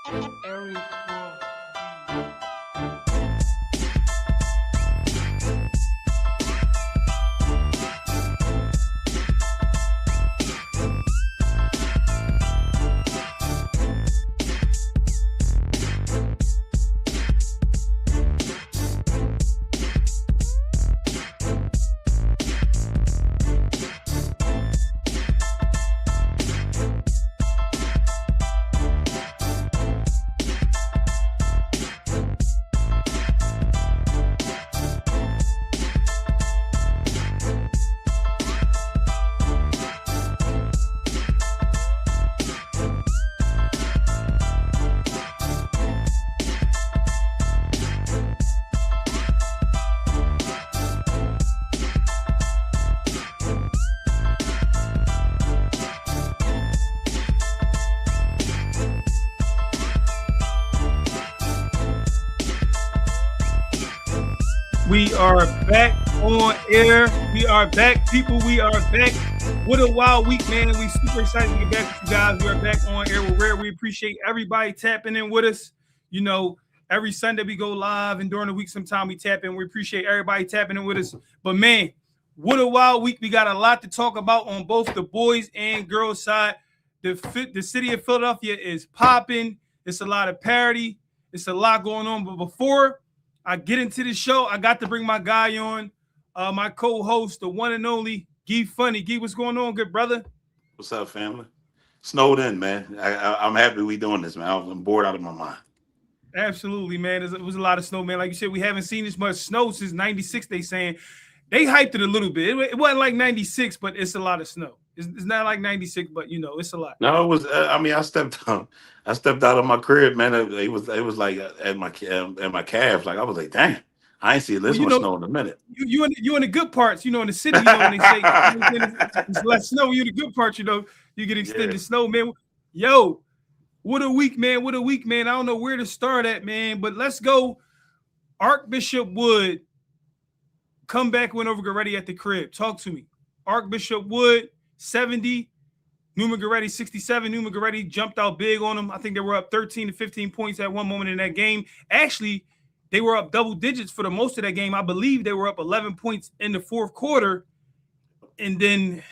Eric We are back on air. We are back, people. We are back. What a wild week, man. We super excited to get back with you guys. We are back on air with Rare. We appreciate everybody tapping in with us. You know, every Sunday we go live, and during the week sometime we tap in. We appreciate everybody tapping in with us. But, man, what a wild week. We got a lot to talk about on both the boys and girls side. The city of Philadelphia is popping. It's a lot of parity. It's a lot going on. But before I get into the show, I got to bring my guy on, my co-host, the one and only Guy Funny. Guy, what's going on, good brother? What's up, family? Snowed in, man. I'm happy we doing this, man. I'm bored out of my mind. Absolutely, man. It was a lot of snow, man. Like you said, we haven't seen this much snow since 96, they saying. They hyped it a little bit. It wasn't like 96, but it's a lot of snow. It's not like 96, but, you know, it's a lot. No, it was, I stepped out of my crib, man. It was like at my calves. Like, I was like, dang, I ain't seen this much snow in a minute. You in the good parts, you know, in the city, you know, when they say it's less snow, you in the good parts, you know, you get extended snow, man. Yo, what a week, man. What a week, man. I don't know where to start at, man, but let's go. Archbishop Wood, comeback win over Goretti at the crib. Talk to me. Archbishop Wood, 70, Neumann-Goretti 67. Neumann-Goretti jumped out big on them. I think they were up 13 to 15 points at one moment in that game. Actually, they were up double digits for the most of that game. I believe they were up 11 points in the fourth quarter. And then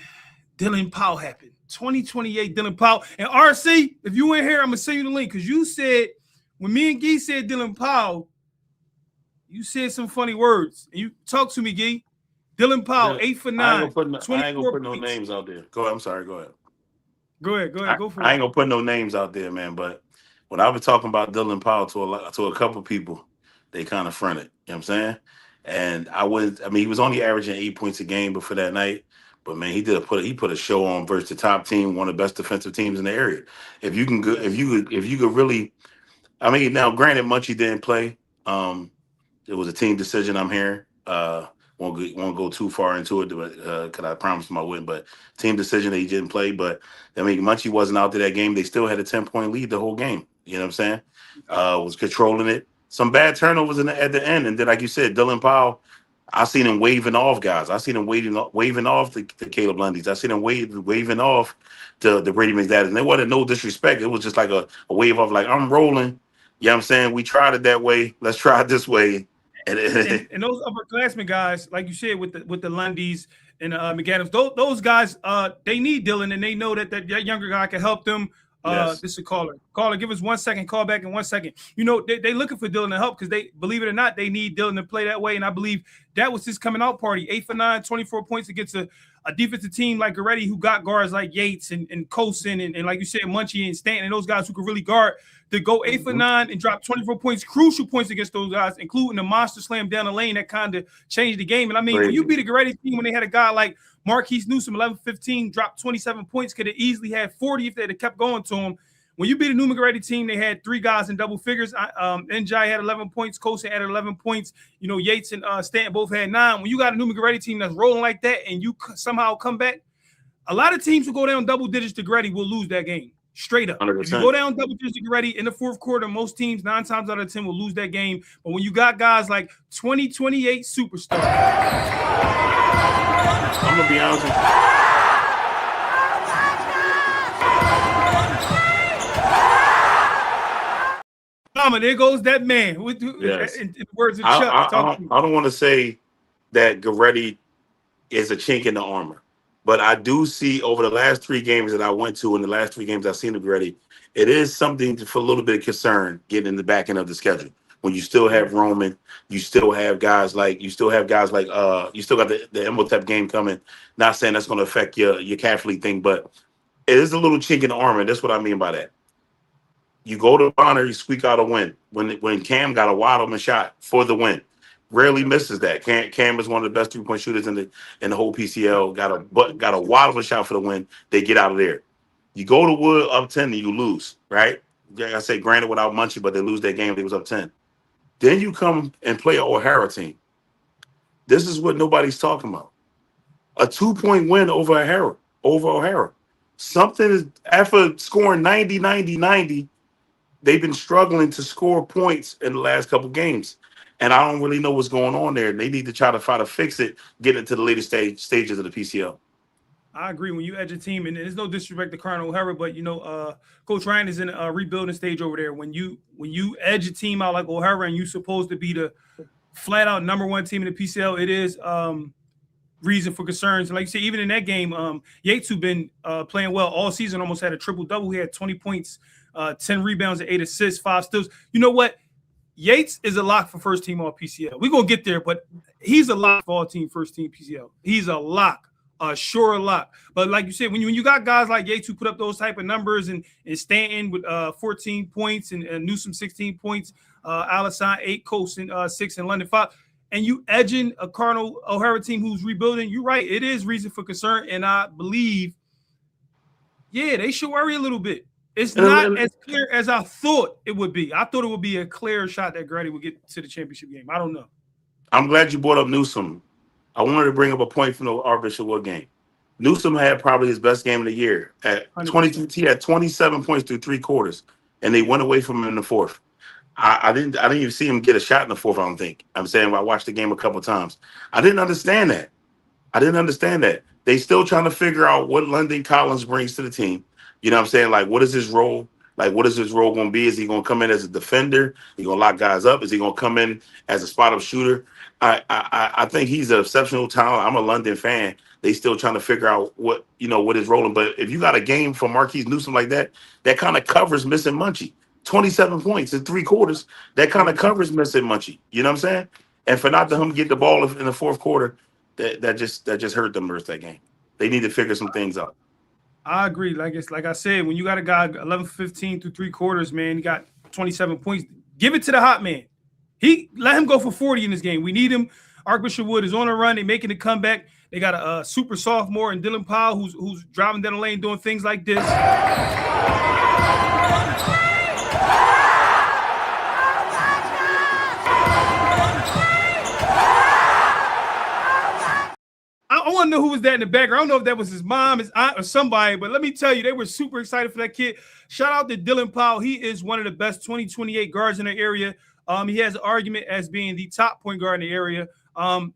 Dillon Powell happened. 2028 Dillon Powell. And RC, if you in here, I'm going to send you the link. Because you said, when me and Guy said Dillon Powell, you said some funny words. And you talk to me, Guy. Dillon Powell, 8 for 9. I ain't gonna put no names out there. Go ahead. I'm sorry. Go ahead. Go ahead. Go for it. I ain't gonna put no names out there, man. But when I was talking about Dillon Powell to a couple people, they kind of fronted. You know what I'm saying? And he was only averaging 8 points a game before that night. But man, he put a show on versus the top team, one of the best defensive teams in the area. If you could really, I mean, now granted, Munchie didn't play. It was a team decision. I'm hearing. Won't go too far into it, because I promised him I wouldn't. But team decision that he didn't play. But I mean, Munchie wasn't out to that game. They still had a 10-point lead the whole game. You know what I'm saying? Was controlling it. Some bad turnovers at the end, and then like you said, Dillon Powell. I seen him waving off guys. I seen him waving off the Caleb Lundys. I seen him waving off the Brady McDaddy. And there wasn't no disrespect. It was just like a wave off, like, I'm rolling. You know what I'm saying? We tried it that way. Let's try it this way. And those upperclassmen guys, like you said, with the Lundys and McAdams, those guys, they need Dillon, and they know that younger guy can help them. Yes. This is a caller. Caller, give us 1 second. Call back in 1 second. You know, they looking for Dillon to help because they, believe it or not, they need Dillon to play that way. And I believe that was his coming out party. 8 for 9, 24 points against a defensive team like Goretti, who got guards like Yates and Colson and like you said, Munchie and Stanton, and those guys who could really guard, to go 8 for 9 and drop 24 points, crucial points against those guys, including the monster slam down the lane that kind of changed the game. And I mean, when you beat a Goretti team, when they had a guy like Marquise Newsom, 11-15, dropped 27 points, could have easily had 40 if they'd have kept going to him. When you beat a Neumann-Goretti team, they had 3 guys in double figures. Njai had 11 points. Colson had 11 points. You know, Yates and Stanton both had 9. When you got a Neumann-Goretti team that's rolling like that and you somehow come back, a lot of teams who go down double digits to Goretti will lose that game. Straight up. 100%. If you go down double digits to Goretti in the fourth quarter, most teams 9 times out of 10 will lose that game. But when you got guys like 2028 superstars, I'm going to be honest with you. mama, there goes that man. Yes. In the words of Chuck. I don't want to say that Goretti is a chink in the armor, but I do see over the last 3 games that I went to, in the last 3 games I've seen of Goretti, it is something for a little bit of concern getting in the back end of the schedule. When you still have Roman, you still have guys like you still got the Imhotep game coming. Not saying that's going to affect your Catholic thing, but it is a little chink in the armor. And that's what I mean by that. You go to Bonner, you squeak out a win. When Cam got a wide open shot for the win, rarely misses that. Cam is one of the best 3-point shooters in the whole PCL. Got a wide open shot for the win. They get out of there. You go to Wood up 10 and you lose, right? Like I say, granted without Munchie, but they lose that game. They was up 10. Then you come and play an O'Hara team. This is what nobody's talking about. A 2-point win over O'Hara. Something is, after scoring 90, 90, 90, they've been struggling to score points in the last couple games. And I don't really know what's going on there. They need to try to fix it, get into the later stages of the PCL. I agree. When you edge a team, and there's no disrespect to Colonel O'Hara, but Coach Ryan is in a rebuilding stage over there. When you edge a team out like O'Hara and you're supposed to be the flat out number 1 team in the PCL, it is reason for concerns. And like you said, even in that game, Yates, who's been playing well all season, almost had a triple-double. He had 20 points, 10 rebounds, and 8 assists, 5 steals. You know what? Yates is a lock for first team all PCL. We're going to get there, but he's a lock for all team first team PCL. He's a lock. Sure lock. But like you said, when you got guys like Yates who put up those type of numbers and Stanton with 14 points and Newsom 16 points, Alisson 8, Colson 6, and London 5, and you edging a Cardinal O'Hara team who's rebuilding, you're right. It is reason for concern, and I believe, they should worry a little bit. It's not as clear as I thought it would be. I thought it would be a clear shot that Goretti would get to the championship game. I don't know. I'm glad you brought up Newsom. I wanted to bring up a point from the Archbishop Wood game. Newsom had probably his best game of the year. At 22, he had 27 points through 3 quarters, and they went away from him in the 4th. I didn't even see him get a shot in the 4th, I don't think. I'm saying I watched the game a couple of times. I didn't understand that. They still trying to figure out what London Collins brings to the team. You know what I'm saying? Like, what is his role? Like, what is his role going to be? Is he going to come in as a defender? He going to lock guys up? Is he going to come in as a spot-up shooter? I think he's an exceptional talent. I'm a London fan. They still trying to figure out what his role is. But if you got a game for Marquise Newsom like that, that kind of covers missing Munchie. 27 points in 3 quarters, that kind of covers missing Munchie. You know what I'm saying? And for not to him get the ball in the 4th quarter, that just hurt them the rest of that game. They need to figure some things out. I agree. Like I said, when you got a guy 11-15 through 3 quarters, man, he got 27 points. Give it to the hot man. Let him go for 40 in this game. We need him. Archbishop Wood is on a run. They're making a comeback. They got a super sophomore and Dylan Powell who's driving down the lane doing things like this. I want to know who was that in the background. I don't know if that was his mom, his aunt, or somebody, but let me tell you, they were super excited for that kid. Shout out to Dylan Powell. He is one of the best 2028 guards in the area. He has an argument as being the top point guard in the area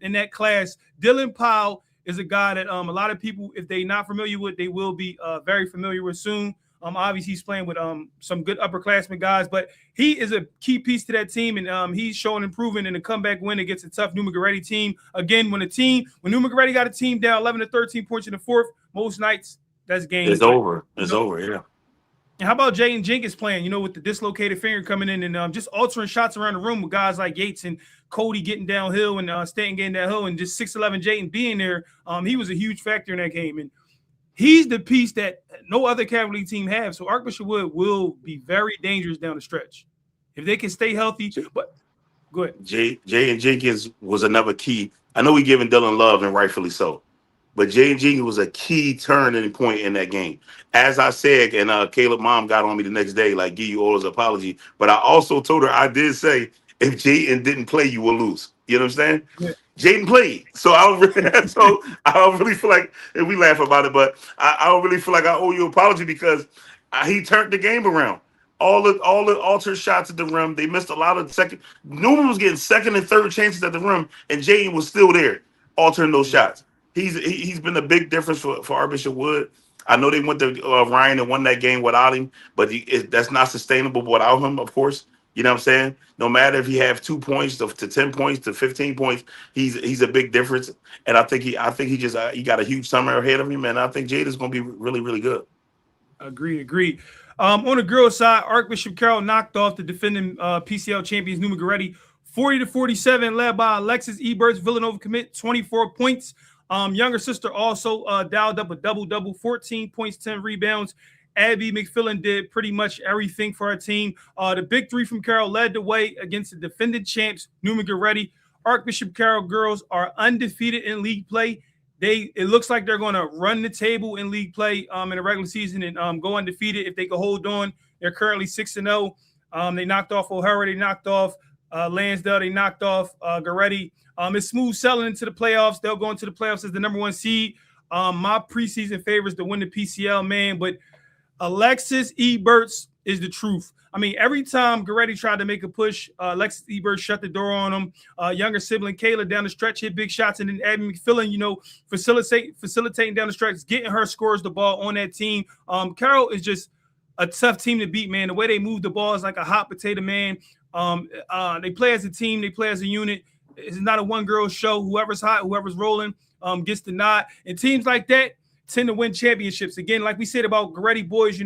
in that class. Dylan Powell is a guy that a lot of people, if they're not familiar with, they will be very familiar with soon. Obviously, he's playing with some good upperclassmen guys, but he is a key piece to that team, and he's showing improvement in a comeback win against a tough Neumann-Goretti team. Again, when Neumann-Goretti got a team down 11-13 points in the 4th, most nights that's game. It's over. It's over, yeah. And how about Jaden Jenkins playing, with the dislocated finger coming in and just altering shots around the room with guys like Yates and Cody getting downhill and Stanton getting downhill and just 6'11" Jaden being there. He was a huge factor in that game. And he's the piece that no other Cavalry team have. So Archbishop Wood will be very dangerous down the stretch if they can stay healthy. But go ahead. Jaden Jenkins was another key. I know we giving Dylan love, and rightfully so. But Jaden Jenkins was a key turning point in that game. As I said, and Caleb mom got on me the next day, like, give you all his apology. But I also told her, I did say, if Jaden didn't play, you will lose. You know what I'm saying? Yeah. Jaden played. So I don't really feel like, and we laugh about it, but I don't really feel like I owe you an apology because he turned the game around. All the altered shots at the rim, they missed a lot of second. Newman was getting second and third chances at the rim, and Jaden was still there, altering those shots. He's been a big difference for Archbishop Wood. I know they went to Ryan and won that game without him, but that's not sustainable without him, of course. You know what I'm saying? No matter if he have 2 points to 10 points to 15 points, he's a big difference. And I think he just he got a huge summer ahead of him, and I think Jade is going to be really, really good. Agreed. On the girls' side, Archbishop Carroll knocked off the defending PCL champions Neumann-Goretti 40-47, led by Alexis Eberts. Villanova commit 24 points. Younger sister also dialed up a double-double, 14 points, 10 rebounds. Abby McFillin did pretty much everything for our team. The big three from Carroll led the way against the defending champs, Neumann-Goretti. Archbishop Carroll girls are undefeated in league play. It looks like they're going to run the table in league play in the regular season and go undefeated if they can hold on. They're currently 6-0. They knocked off O'Hara. They knocked off Lansdale. They knocked off Goretti. It's smooth selling into the playoffs. They'll go into the playoffs as the number 1 seed. My preseason favorites to win the PCL, man, but Alexis Eberts is the truth. I mean, every time Goretti tried to make a push, Alexis Eberts shut the door on him. Younger sibling Kayla down the stretch hit big shots, and then Abby McFillin, facilitating down the stretch, getting her scores the ball on that team. Carroll is just a tough team to beat, man. The way they move the ball is like a hot potato, man. They play as a team. They play as a unit. It's not a one-girl show. Whoever's hot, whoever's rolling gets the nod. And teams like that tend to win championships. Again, like we said about Goretti boys,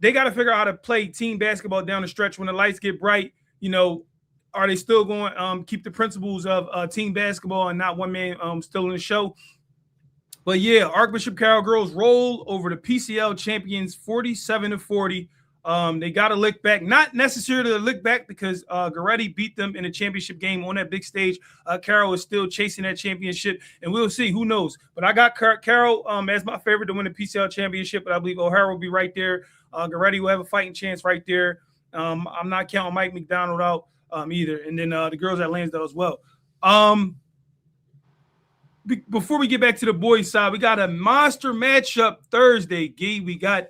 they got to figure out how to play team basketball down the stretch when the lights get bright. Are they still going to keep the principles of team basketball and not one man still in the show? But yeah, Archbishop Carroll girls roll over the PCL champions 47-40. They got to lick back, not necessarily to lick back because Goretti beat them in a championship game on that big stage. Carroll is still chasing that championship, and we'll see. Who knows? But I got Carroll as my favorite to win the PCL championship, but I believe O'Hara will be right there. Goretti will have a fighting chance right there. I'm not counting Mike McDonald out either. And then the girls at Lansdale as well. Before we get back to the boys' side, we got a monster matchup Thursday, Gee. We got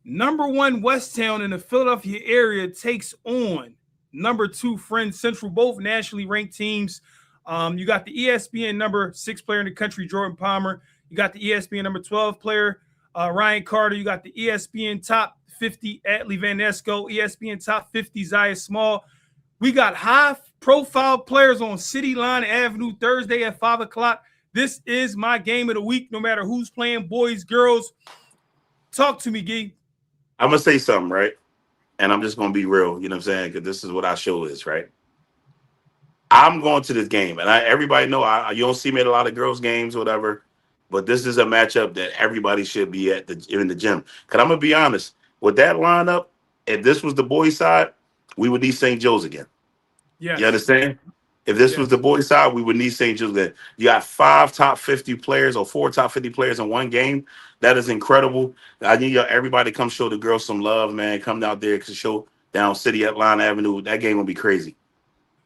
number 1 Westtown in the Philadelphia area takes on number 2 Friends Central, both nationally ranked teams. You got the ESPN number 6 player in the country, Jordan Palmer. You got the ESPN number 12 player, Ryan Carter. You got the ESPN top 50 Atlee Van Esco, ESPN top 50 Zaya Small. We got high-profile players on City Line Avenue Thursday at 5 o'clock. This is my game of the week, no matter who's playing, boys, girls. Talk to me, Gee. I'm going to say something, right? And I'm just going to be real, you know what I'm saying? Because this is what our show is, right? I'm going to this game, and everybody know you don't see me at a lot of girls' games or whatever, but this is a matchup that everybody should be in the gym. Because I'm going to be honest, with that lineup, if this was the boys' side, we would need St. Joe's again. Yeah. You understand? If this was the boys' side, we would need St. Joe's again. You got 5 top 50 players or 4 top 50 players in one game. That is incredible. I need everybody to come show the girls some love, man. Come out there to show down City at Line Avenue. That game will be crazy.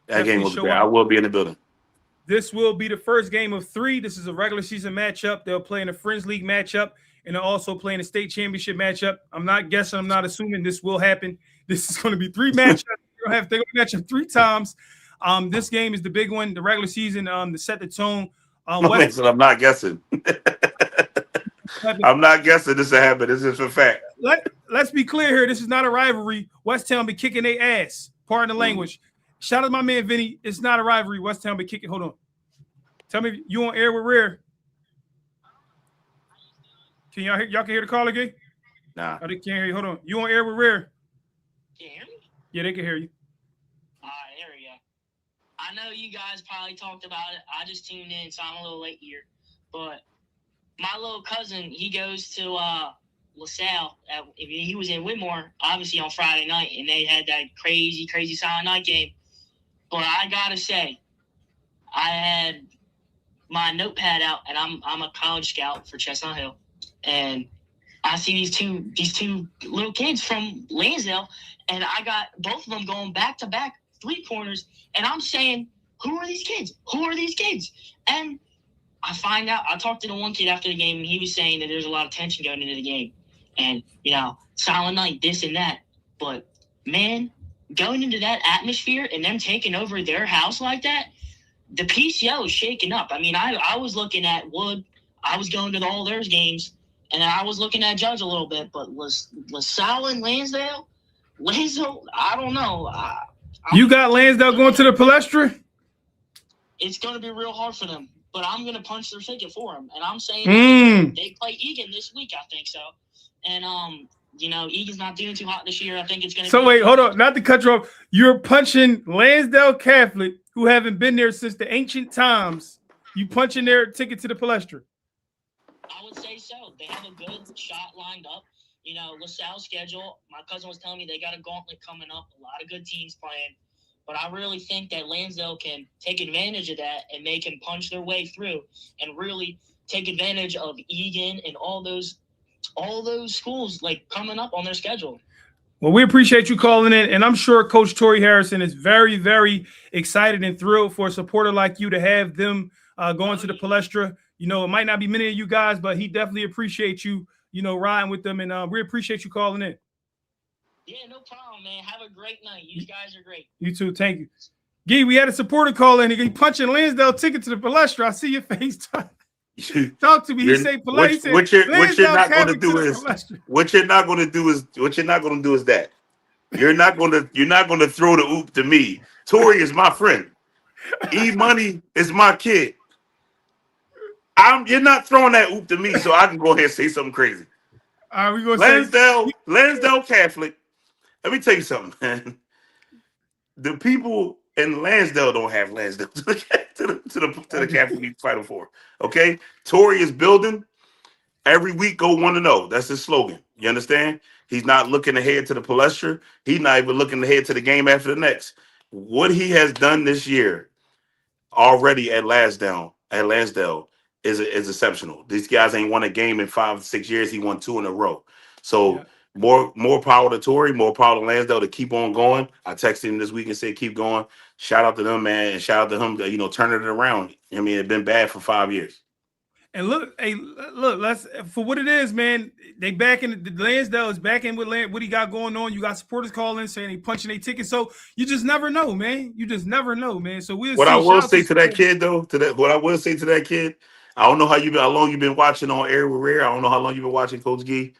That game will be great. I will be in the building. This will be the first game of 3. This is a regular season matchup. They'll play in a Friends League matchup, and they'll also play in a state championship matchup. I'm not guessing. I'm not assuming this will happen. This is going to be 3 matchups. They're going to match up 3 times. This game is the big one, the regular season, to set the tone. I'm not guessing. I'm not guessing this will happen. This is a fact. Let's be clear here. This is not a rivalry. Westtown be kicking their ass. Pardon the language. Shout out to my man Vinny. It's not a rivalry. Westtown be kicking. Hold on. Tell me if you on air with Rare. Can y'all can hear the call again? Nah. Oh, they can't hear you. Hold on. You on air with Rare? Can you hear me? Yeah, they can hear you. All right, there we go. I know you guys probably talked about it. I just tuned in, so I'm a little late here. But my little cousin, he goes to LaSalle. He was in Whitmore, obviously, on Friday night, and they had that crazy Silent Night game. But I got to say, I had my notepad out, and I'm a college scout for Chestnut Hill. And I see these two little kids from Lansdale, and I got both of them going back-to-back 3-pointers, and I'm saying, who are these kids? Who are these kids? And I find out, I talked to the one kid after the game, and he was saying that there's a lot of tension going into the game. And, Silent Night, this and that. But, man, going into that atmosphere and them taking over their house like that, the PCL is shaking up. I mean, I was looking at Wood. I was going to all their games, and I was looking at Judge a little bit. But LaSalle and Lansdale, Lansdale, I don't know. You got Lansdale going to the Palestra? It's going to be real hard for them, but I'm going to punch their ticket for them. And I'm saying they play Egan this week, I think so. And, Egan's not doing too hot this year. I think it's going to So, wait, hold on. Not to cut you off. You're punching Lansdale Catholic, who haven't been there since the ancient times. You punching their ticket to the Palestra? I would say so. They have a good shot lined up. LaSalle's schedule, my cousin was telling me they got a gauntlet coming up, a lot of good teams playing. But I really think that Lansdale can take advantage of that and they can punch their way through and really take advantage of Egan and all those schools like coming up on their schedule. Well, we appreciate you calling in, and I'm sure Coach Torrey Harrison is very, very excited and thrilled for a supporter like you to have them going to the Palestra. It might not be many of you guys, but he definitely appreciates you, riding with them, and we appreciate you calling in. Yeah, no problem, man. Have a great night. You guys are great. You too. Thank you. Gee, we had a supporter call in. He punching Lansdale ticket to the Palestra. I see your face. Talk to me. He say Palestra. What you're not going to do is that. You're not going to throw the oop to me. Tori is my friend. E-Money is my kid. You're not throwing that oop to me, so I can go ahead and say something crazy. All right, we gonna Lansdale Catholic. Let me tell you something, man. The people in Lansdale don't have Lansdale to the Catholic Final Four. Okay, Torrey is building. Every week, go 1-0. That's his slogan. You understand? He's not looking ahead to the Palestra. He's not even looking ahead to the game after the next. What he has done this year already at Lansdale is exceptional. These guys ain't won a game in 5-6 years. He won 2 in a row. So. Yeah. More power to Torrey, more power to Lansdale to keep on going. I texted him this week and said, keep going. Shout out to them, man, and shout out to him to, turning it around. I mean, it's been bad for 5 years. And look, let's for what it is, man. They back in the Lansdale is back in with what he got going on. You got supporters calling saying they punching their tickets. So you just never know, man. You just never know, man. So what I will say to that kid, though, I don't know how long you've been watching on Air with Rare. I don't know how long you've been watching Coach Gee.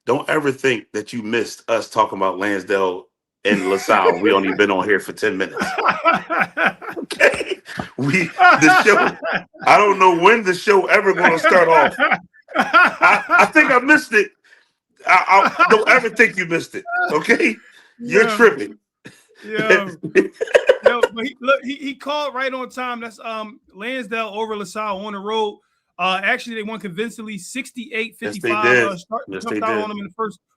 Don't ever think that you missed us talking about Lansdale and LaSalle. We only been on here for 10 minutes. Okay. The show, I don't know when the show ever going to start off. I think I missed it. I don't ever think you missed it. Okay. You're tripping. But he called right on time. That's Lansdale over LaSalle on the road. Actually, they won convincingly 68-55. Yes, they did. Jumped out on them in the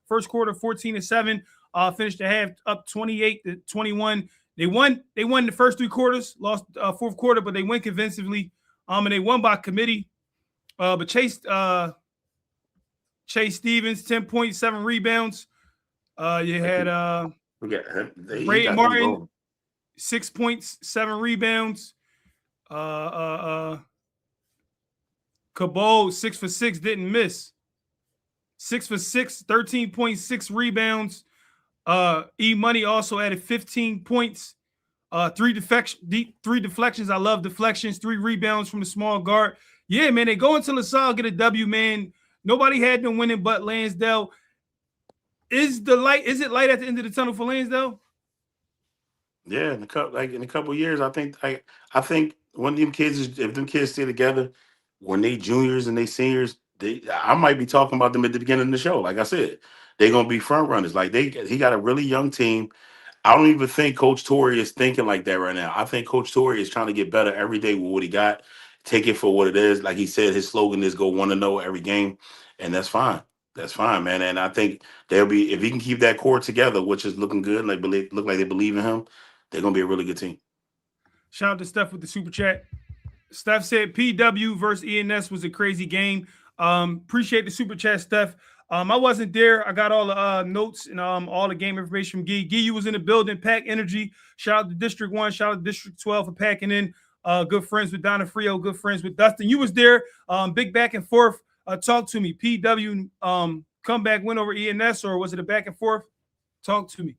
first quarter, 14-7. Finished the half up 28-21. They won the first 3 quarters, lost fourth quarter, but they went convincingly. And they won by committee. But Chase Stevens, 10.7 rebounds. You had Ray Martin, 6 points, 7 rebounds. Cabot, 6 for 6, didn't miss. 6 for 6, 13.6 rebounds. E-Money also added 15 points. 3 deflections. I love deflections. 3 rebounds from the small guard. Yeah, man, they go into LaSalle, get a W, man. Nobody had them winning but Lansdale. Is it light at the end of the tunnel for Lansdale? Yeah, in a couple of years, I think one of them kids, if them kids stay together, when they juniors and they seniors, I might be talking about them at the beginning of the show. Like I said, they're gonna be front runners. Like he got a really young team. I don't even think Coach Torrey is thinking like that right now. I think Coach Torrey is trying to get better every day with what he got. Take it for what it is. Like he said, his slogan is go 1-0 every game, and that's fine. That's fine, man. And I think they'll be, if he can keep that core together, which is looking good, and look like they believe in him, they're gonna be a really good team. Shout out to Steph with the super chat. Steph said PW versus ENS was a crazy game. Appreciate the super chat, Steph. I wasn't there. I got all the notes and all the game information from Gee. Gee, you was in the building, pack energy. Shout out to District 1, shout out to District 12 for packing in. Good friends with Donna Frio, good friends with Dustin. You was there. Big back and forth. Talk to me. PW comeback win over ENS, or was it a back and forth? Talk to me.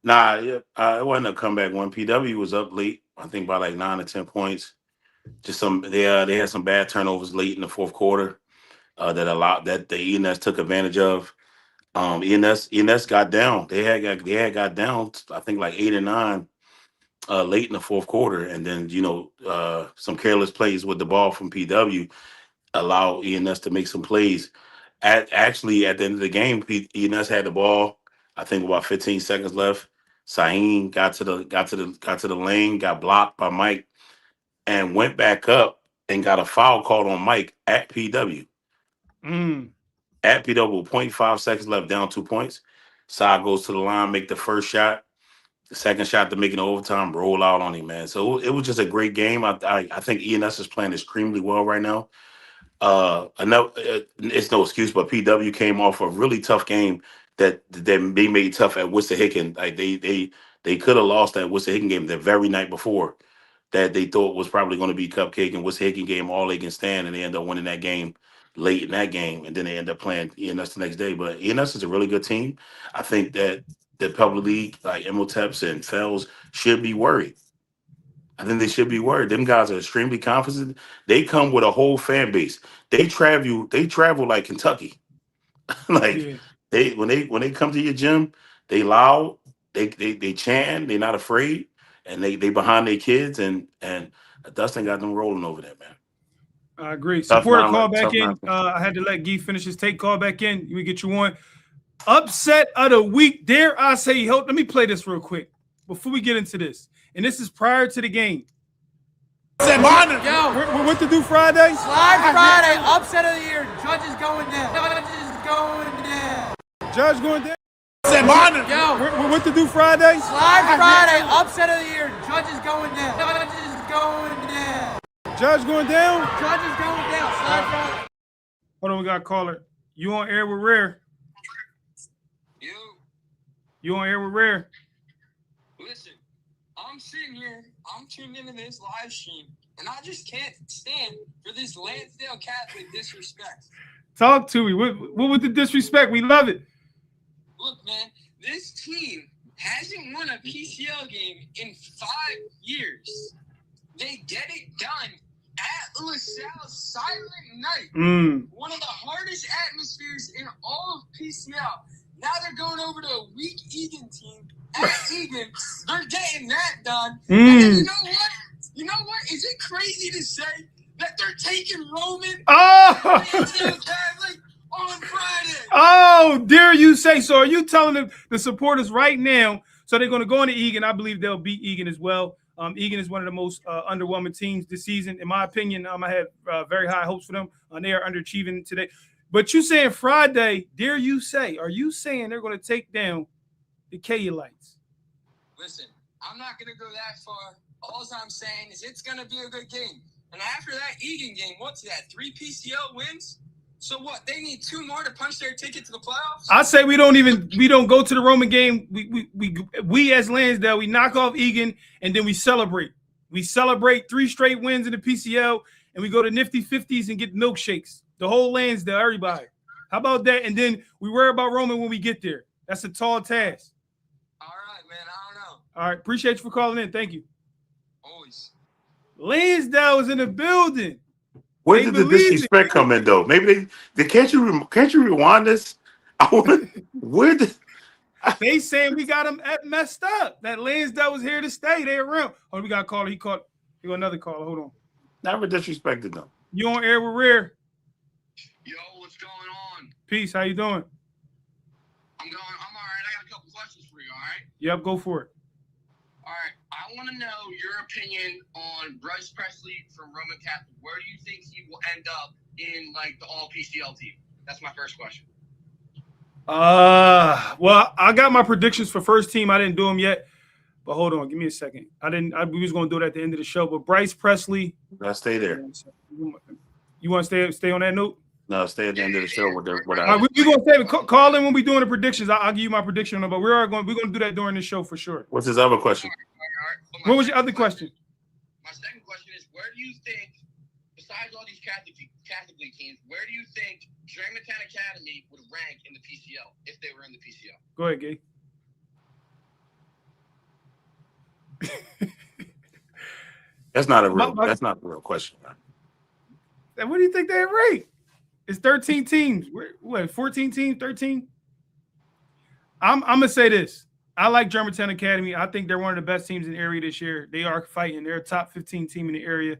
Nah, it wasn't a comeback one. PW was up late, I think by like 9 or 10 points. Just they had some bad turnovers late in the fourth quarter that the ENS took advantage of. ENS got down. They had got down, I think like 8 or 9 late in the fourth quarter, and then some careless plays with the ball from PW allow ENS to make some plays. Actually, at the end of the game, ENS had the ball. I think about 15 seconds left. Sahin got to the lane, got blocked by Mike, and went back up and got a foul called on Mike at PW. At PW with 0.5 seconds left, down 2 points. Sai goes to the line, make the first shot. The second shot to make it overtime, roll out on him, man. So it was just a great game. I think ENS is playing extremely well right now. It's no excuse, but PW came off a really tough game that they made tough at Wissahickon. Like they could have lost that Wissahickon game the very night before that they thought was probably going to be cupcake, and Wissahickon game all they can stand, and they end up winning that game late in that game, and then they end up playing ENS the next day. But ENS is a really good team. I think that the public league like Emoteps and Fells should be worried. I think they should be worried. Them guys are extremely confident. They come with a whole fan base. They travel like Kentucky. Like when they come to your gym, they loud, they chant, they're not afraid, and they behind their kids, and Dustin got them rolling over there, man. I agree. Supporter call back in. I had to let Guy finish his take. Call back in. We get you on. Upset of the week. Dare I say, let me play this real quick before we get into this. And this is prior to the game. Yo, what to do Friday? Slide Friday, upset of the year. Judge is going down. Judge is going down. Judge going down. Yo, what to do Friday? Slide Friday, upset of the year. Judge is going down. Judge is going down. Judge going down? Judge is going down. Slide Friday. Hold on, we got a caller. You on air with Rare? You on air with Rare? Listen, I'm sitting here, I'm tuned into this live stream, and I just can't stand for this Lansdale Catholic disrespect. Talk to me. What was the disrespect? We love it. Look, man, this team hasn't won a PCL game in 5 years. They get it done at LaSalle Silent Night. One of the hardest atmospheres in all of PCL. Now they're going over to a weak Egan team at Egan. They're getting that done. And then you know what? You know what? Is it crazy to say that they're taking Roman Catholic on Friday? Oh, dare you say so? Are you telling the supporters right now? So they're going to go into Egan. I believe they'll beat Egan as well. Egan is one of the most underwhelming teams this season. In my opinion, I have very high hopes for them. They are underachieving today. But you saying Friday, dare you say, are you saying they're going to take down the K-Lights? Listen, I'm not going to go that far. All I'm saying is it's going to be a good game. And after that Egan game, what's that, 3 PCL wins? So what, they need 2 more to punch their ticket to the playoffs? I say we don't go to the Roman game. We as Lansdale, we knock off Egan, and then we celebrate. We celebrate 3 straight wins in the PCL, and we go to Nifty 50s and get milkshakes. The whole Lansdale, everybody. How about that? And then we worry about Roman when we get there. That's a tall task. All right, man. I don't know. All right. Appreciate you for calling in. Thank you. Always. Lansdale is in the building. Where did the disrespect come in, though? Maybe can't you rewind this? They saying we got them messed up. That Lansdale was here to stay. They around. Oh, we got a caller. He got another caller. Hold on. Never disrespected them. You on air with Rare? Yo, what's going on? Peace. How you doing? I'm all right. I got a couple questions for you, all right? Yep, go for it. All right. I want to know your opinion on Bryce Presley from Roman Catholic. Where do you think he will end up in, like, the all-PCL team? That's my first question. Well, I got my predictions for first team. I didn't do them yet. But hold on. Give me a second. We was going to do it at the end of the show. But Bryce Presley. I'll stay there. You want to stay on that note? No, stay at the end of the show with what I. All right, we're gonna call in when we're doing the predictions. I'll give you my prediction, but we're going to do that during the show for sure. What's his other question? All right. What was your other question? My second question is, where do you think, besides all these Catholic League teams, where do you think Dreamtown Academy would rank in the PCL if they were in the PCL? Go ahead, Gabe. That's not a real question. And what do you think they rate? It's 13 teams. What, 14 teams, 13? I'm gonna say this. I like Germantown Academy. I think they're one of the best teams in the area this year. They are fighting. They're a top 15 team in the area.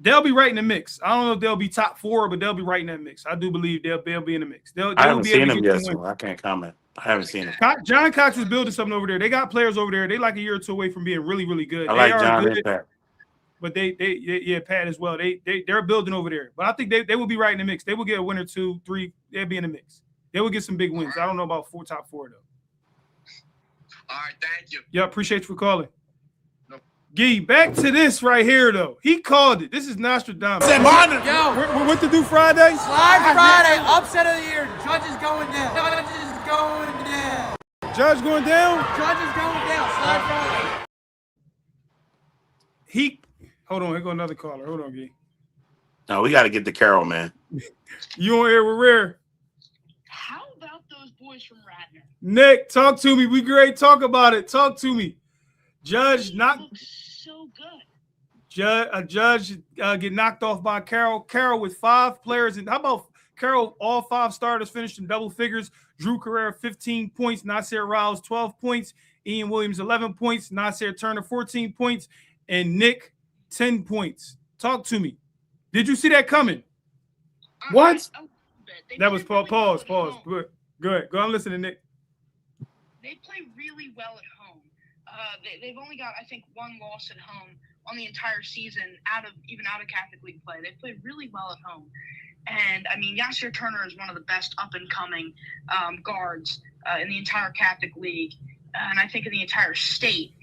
They'll be right in the mix. I don't know if they'll be top 4, but they'll be right in that mix. I do believe they'll be in the mix. I haven't seen them yet, so I can't comment. I haven't seen them. John Cox is building something over there. They got players over there. They like a year or two away from being really, really good. I like John and Pat. But they Pat as well. They're building over there. But I think they will be right in the mix. They will get a win or 2, 3. They'll be in the mix. They will get some big wins. I don't know about top 4 though. All right, thank you. Yeah, appreciate you for calling. No. Gee, back to this right here though. He called it. This is Nostradamus. Yo, what to do Friday? Slide Friday, upset of the year. Judge is going down. Judge is going down. Judge going down? Judge is going down. Slide Friday. Hold on. Here go another caller. Hold on, Gee. No, we got to get to Carroll, man. You on air with Rare? How about those boys from Radnor? Nick, talk to me. We great. Talk about it. Talk to me. Judge so good. Judge get knocked off by Carroll. Carroll with 5 players. And how about Carroll? All 5 starters finished in double figures. Drew Carrera 15 points. Nasir Rouse 12 points. Ian Williams 11 points. Nasir Turner 14 points. And Nick 10 points. Talk to me. Did you see that coming? What? That was pause. Good. Go on, listen to Nick. They play really well at home. They've only got, I think, 1 loss at home on the entire season, out of Catholic League play. They play really well at home. And, I mean, Yasir Turner is one of the best up-and-coming guards in the entire Catholic League, and I think in the entire state.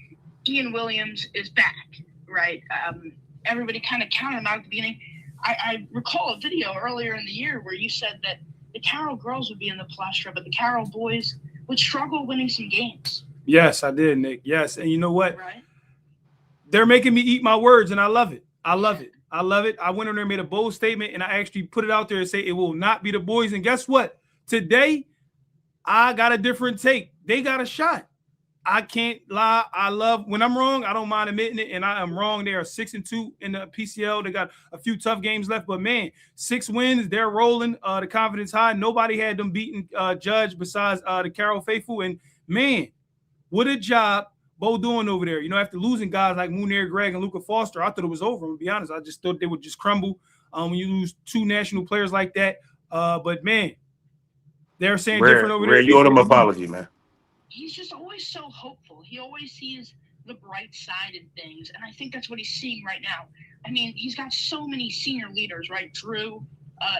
Ian Williams is back, right? Everybody kind of counted him out at the beginning. I recall a video earlier in the year where you said that the Carroll girls would be in the Palestra, but the Carroll boys would struggle winning some games. Yes, I did, Nick. Yes, and you know what? Right? They're making me eat my words, and I love it. I love it. I went on there and made a bold statement, and I actually put it out there and say it will not be the boys. And guess what? Today, I got a different take. They got a shot. I can't lie. I love when I'm wrong. I don't mind admitting it, and I am wrong. They are 6-2 in the PCL. They got a few tough games left, but man, 6 wins. They're rolling. The confidence high. Nobody had them beating Judge besides the Carroll faithful. And man, what a job Bo doing over there. You know, after losing guys like Munir Gregg and Luca Foster, I thought it was over. To be honest, I just thought they would just crumble when you lose 2 national players like that. But man, they're saying different over there. You owe them an apology, man. He's just always so hopeful. He always sees the bright side in things, and I think that's what he's seeing right now. I mean, he's got so many senior leaders, right? Drew,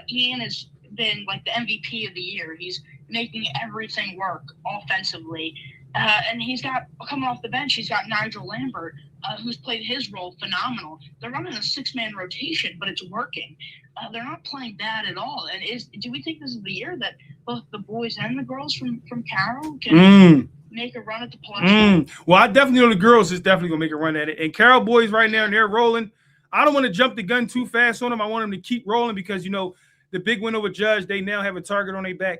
Ian has been like the MVP of the year. He's making everything work offensively, and he's got, coming off the bench, he's got Nigel Lambert, who's played his role phenomenal. They're running a 6-man rotation, but it's working. They're not playing bad at all. And do we think this is the year that both the boys and the girls from Carroll can make a run at the Palestra? Well, I definitely know the girls is definitely going to make a run at it. And Carroll boys right now, they're rolling. I don't want to jump the gun too fast on them. I want them to keep rolling because, you know, the big win over Judge, they now have a target on their back.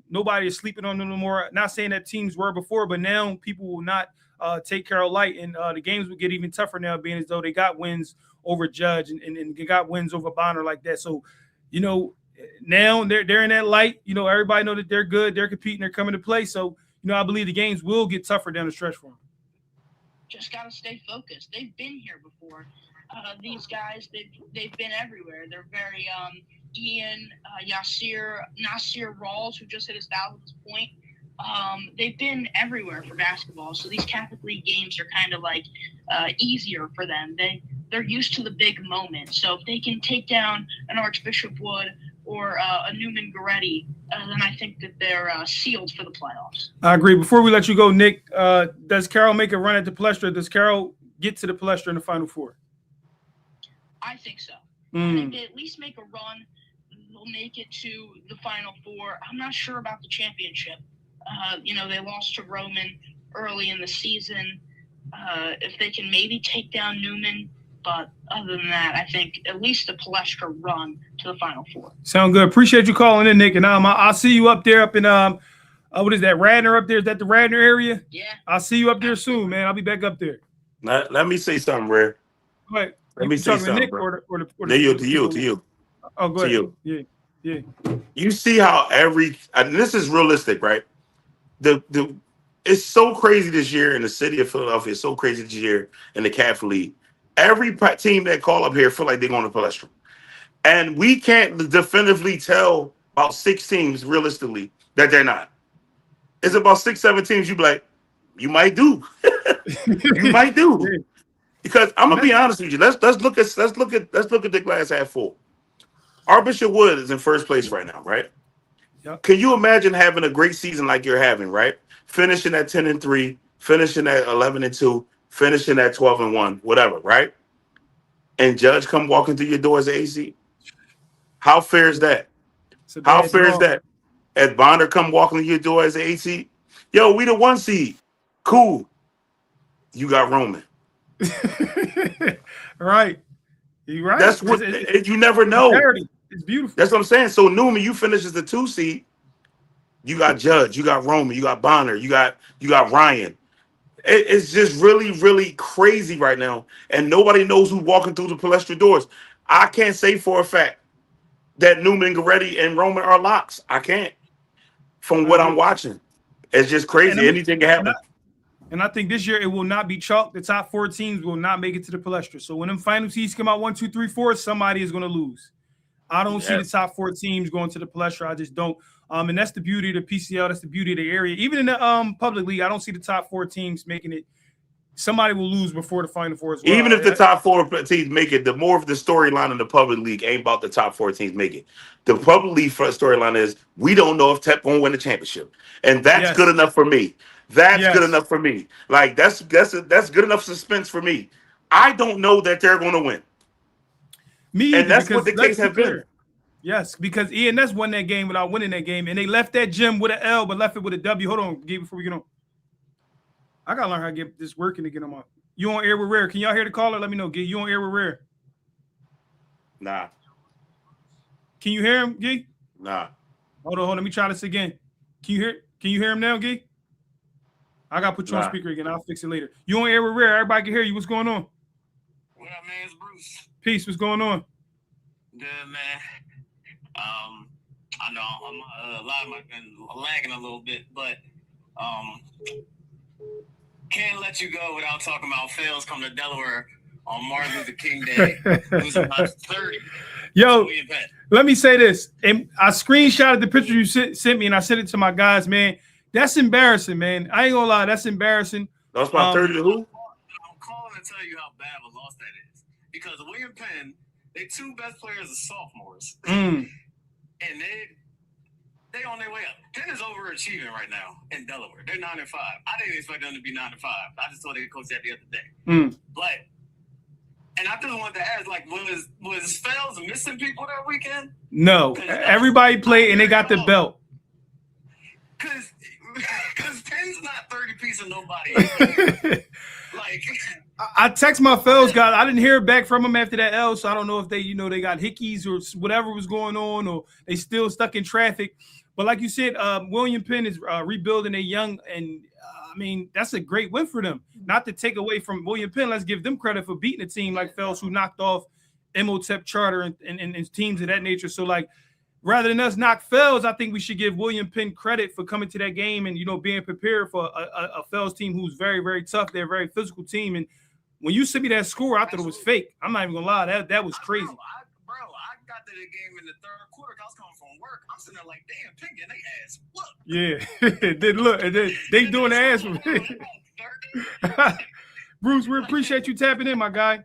Nobody is sleeping on them no more. Not saying that teams were before, but now people will not take Carroll light. And the games will get even tougher now, being as though they got wins over Judge and got wins over Bonner like that. So, you know, now they're in that light. You know, everybody know that they're good. They're competing. They're coming to play. So, you know, I believe the games will get tougher down the stretch for them. Just got to stay focused. They've been here before. These guys, they've been everywhere. They're very Ian, Nasir Rawls, who just hit his 1,000th point. They've been everywhere for basketball. So these Catholic League games are kind of like easier for them. They're used to the big moment. So if they can take down an Archbishop Wood or a Neumann-Goretti, then I think that they're sealed for the playoffs. I agree. Before we let you go, Nick, does Carroll make a run at the Palestra? Does Carroll get to the Palestra in the Final Four? I think so. I think they at least make a run. They'll make it to the Final Four. I'm not sure about the championship. You know, they lost to Roman early in the season. If they can maybe take down Newman, but other than that, I think at least the Palestra run to the Final Four. Sound good. Appreciate you calling in, Nick. And I'll see you up there up in what is that, Radnor up there? Is that the Radnor area? Yeah. I'll see you up there soon, man. I'll be back up there. Let me say something, Rare. Go ahead. Let me say something, Nick bro. To you. Oh, go ahead. Yeah. You see how and this is realistic, right? the it's so crazy this year in the city of Philadelphia. It's so crazy this year in the Catholic League. Every team that call up here feel like they're going to Palestra. And we can't definitively tell about 6 teams realistically that they're not. It's about 6, 7 teams you be like, you might do. You might do. Because I'm gonna be honest with you. Let's look at the glass half full. Archbishop Wood is in first place right now, right? Yep. Can you imagine having a great season like you're having, right? Finishing at 10-3, finishing at 11-2, finishing at 12-1, whatever, right? And Judge come walking through your door as an AC. How fair is that? How fair is that? As Bonder come walking through your door as an AC, yo, we the 1 seed. Cool. You got Roman. Right. You're right. That's what you never know. It's beautiful. That's what I'm saying. So Neumann, you finish as the 2 seed. You got Judge, you got Roman, you got Bonner, you got Ryan. It's just really, really crazy right now, and nobody knows who's walking through the Palestra doors. I can't say for a fact that Neumann-Goretti and Roman are locks. I can't. From what I'm watching, it's just crazy. Anything can happen. And I think this year it will not be chalk. The top 4 teams will not make it to the Palestra. So when them final seeds come out 1, 2, 3, 4, somebody is going to lose. I don't see the top 4 teams going to the Palestra. I just don't. And that's the beauty of the PCL. That's the beauty of the area. Even in the public league, I don't see the top 4 teams making it. Somebody will lose before the final 4 as well. Even if the top 4 teams make it, the more of the storyline in the public league ain't about the top 4 teams make it. The public league storyline is we don't know if Tep going to win the championship, and that's good enough for me. That's good enough for me. Like that's good enough suspense for me. I don't know that they're going to win. Me either, and that's what the case have been. Yes, because ENS won that game without winning that game, and they left that gym with an L, but left it with a W. Hold on, Gabe, before we get on. I gotta learn how to get this working again on my. You on air with Rare? Can y'all hear the caller? Let me know, Gabe. You on air with Rare? Nah. Can you hear him, Gabe? Nah. Hold on. Let me try this again. Can you hear him now, Gabe? I gotta put you on speaker again. I'll fix it later. You on air with Rare? Everybody can hear you. What's going on? What up, man? It's Bruce. Peace. What's going on? Good, man. I know I'm lagging a little bit, but can't let you go without talking about fails come to Delaware on Martin Luther King Day. It was about 30. Yo, let me say this. And I screenshotted the picture you sent me, and I sent it to my guys, man. That's embarrassing, man. I ain't gonna lie. That's embarrassing. That's about 30 to who? I'm calling to tell you how bad of a loss that is. Because William Penn, they 2 best players are sophomores. And they on their way up. Penn is overachieving right now in Delaware. They're 9-5. I didn't expect them to be 9-5. I just saw they coached that the other day. But and I just wanted to ask, like, was Fells missing people that weekend? No. Everybody played and they got the belt. Because Penn's not 30 piece of nobody. Like I text my Fells guy. I didn't hear back from him after that L, so I don't know if they, they got hickeys or whatever was going on, or they still stuck in traffic. But like you said, William Penn is rebuilding a young, and I mean, that's a great win for them. Not to take away from William Penn, let's give them credit for beating a team like Fells who knocked off Imhotep Charter and teams of that nature. So like, rather than us knock Fells, I think we should give William Penn credit for coming to that game and, being prepared for a Fells team who's very, very tough. They're a very physical team. And when you sent me that score, I thought it was fake. I'm not even going to lie. That was crazy. I got to the game in the 3rd quarter. I was coming from work. I'm sitting there like, damn, Penn getting their ass. Look. Yeah. They doing the ass for me. Bruce, we appreciate you tapping in, my guy.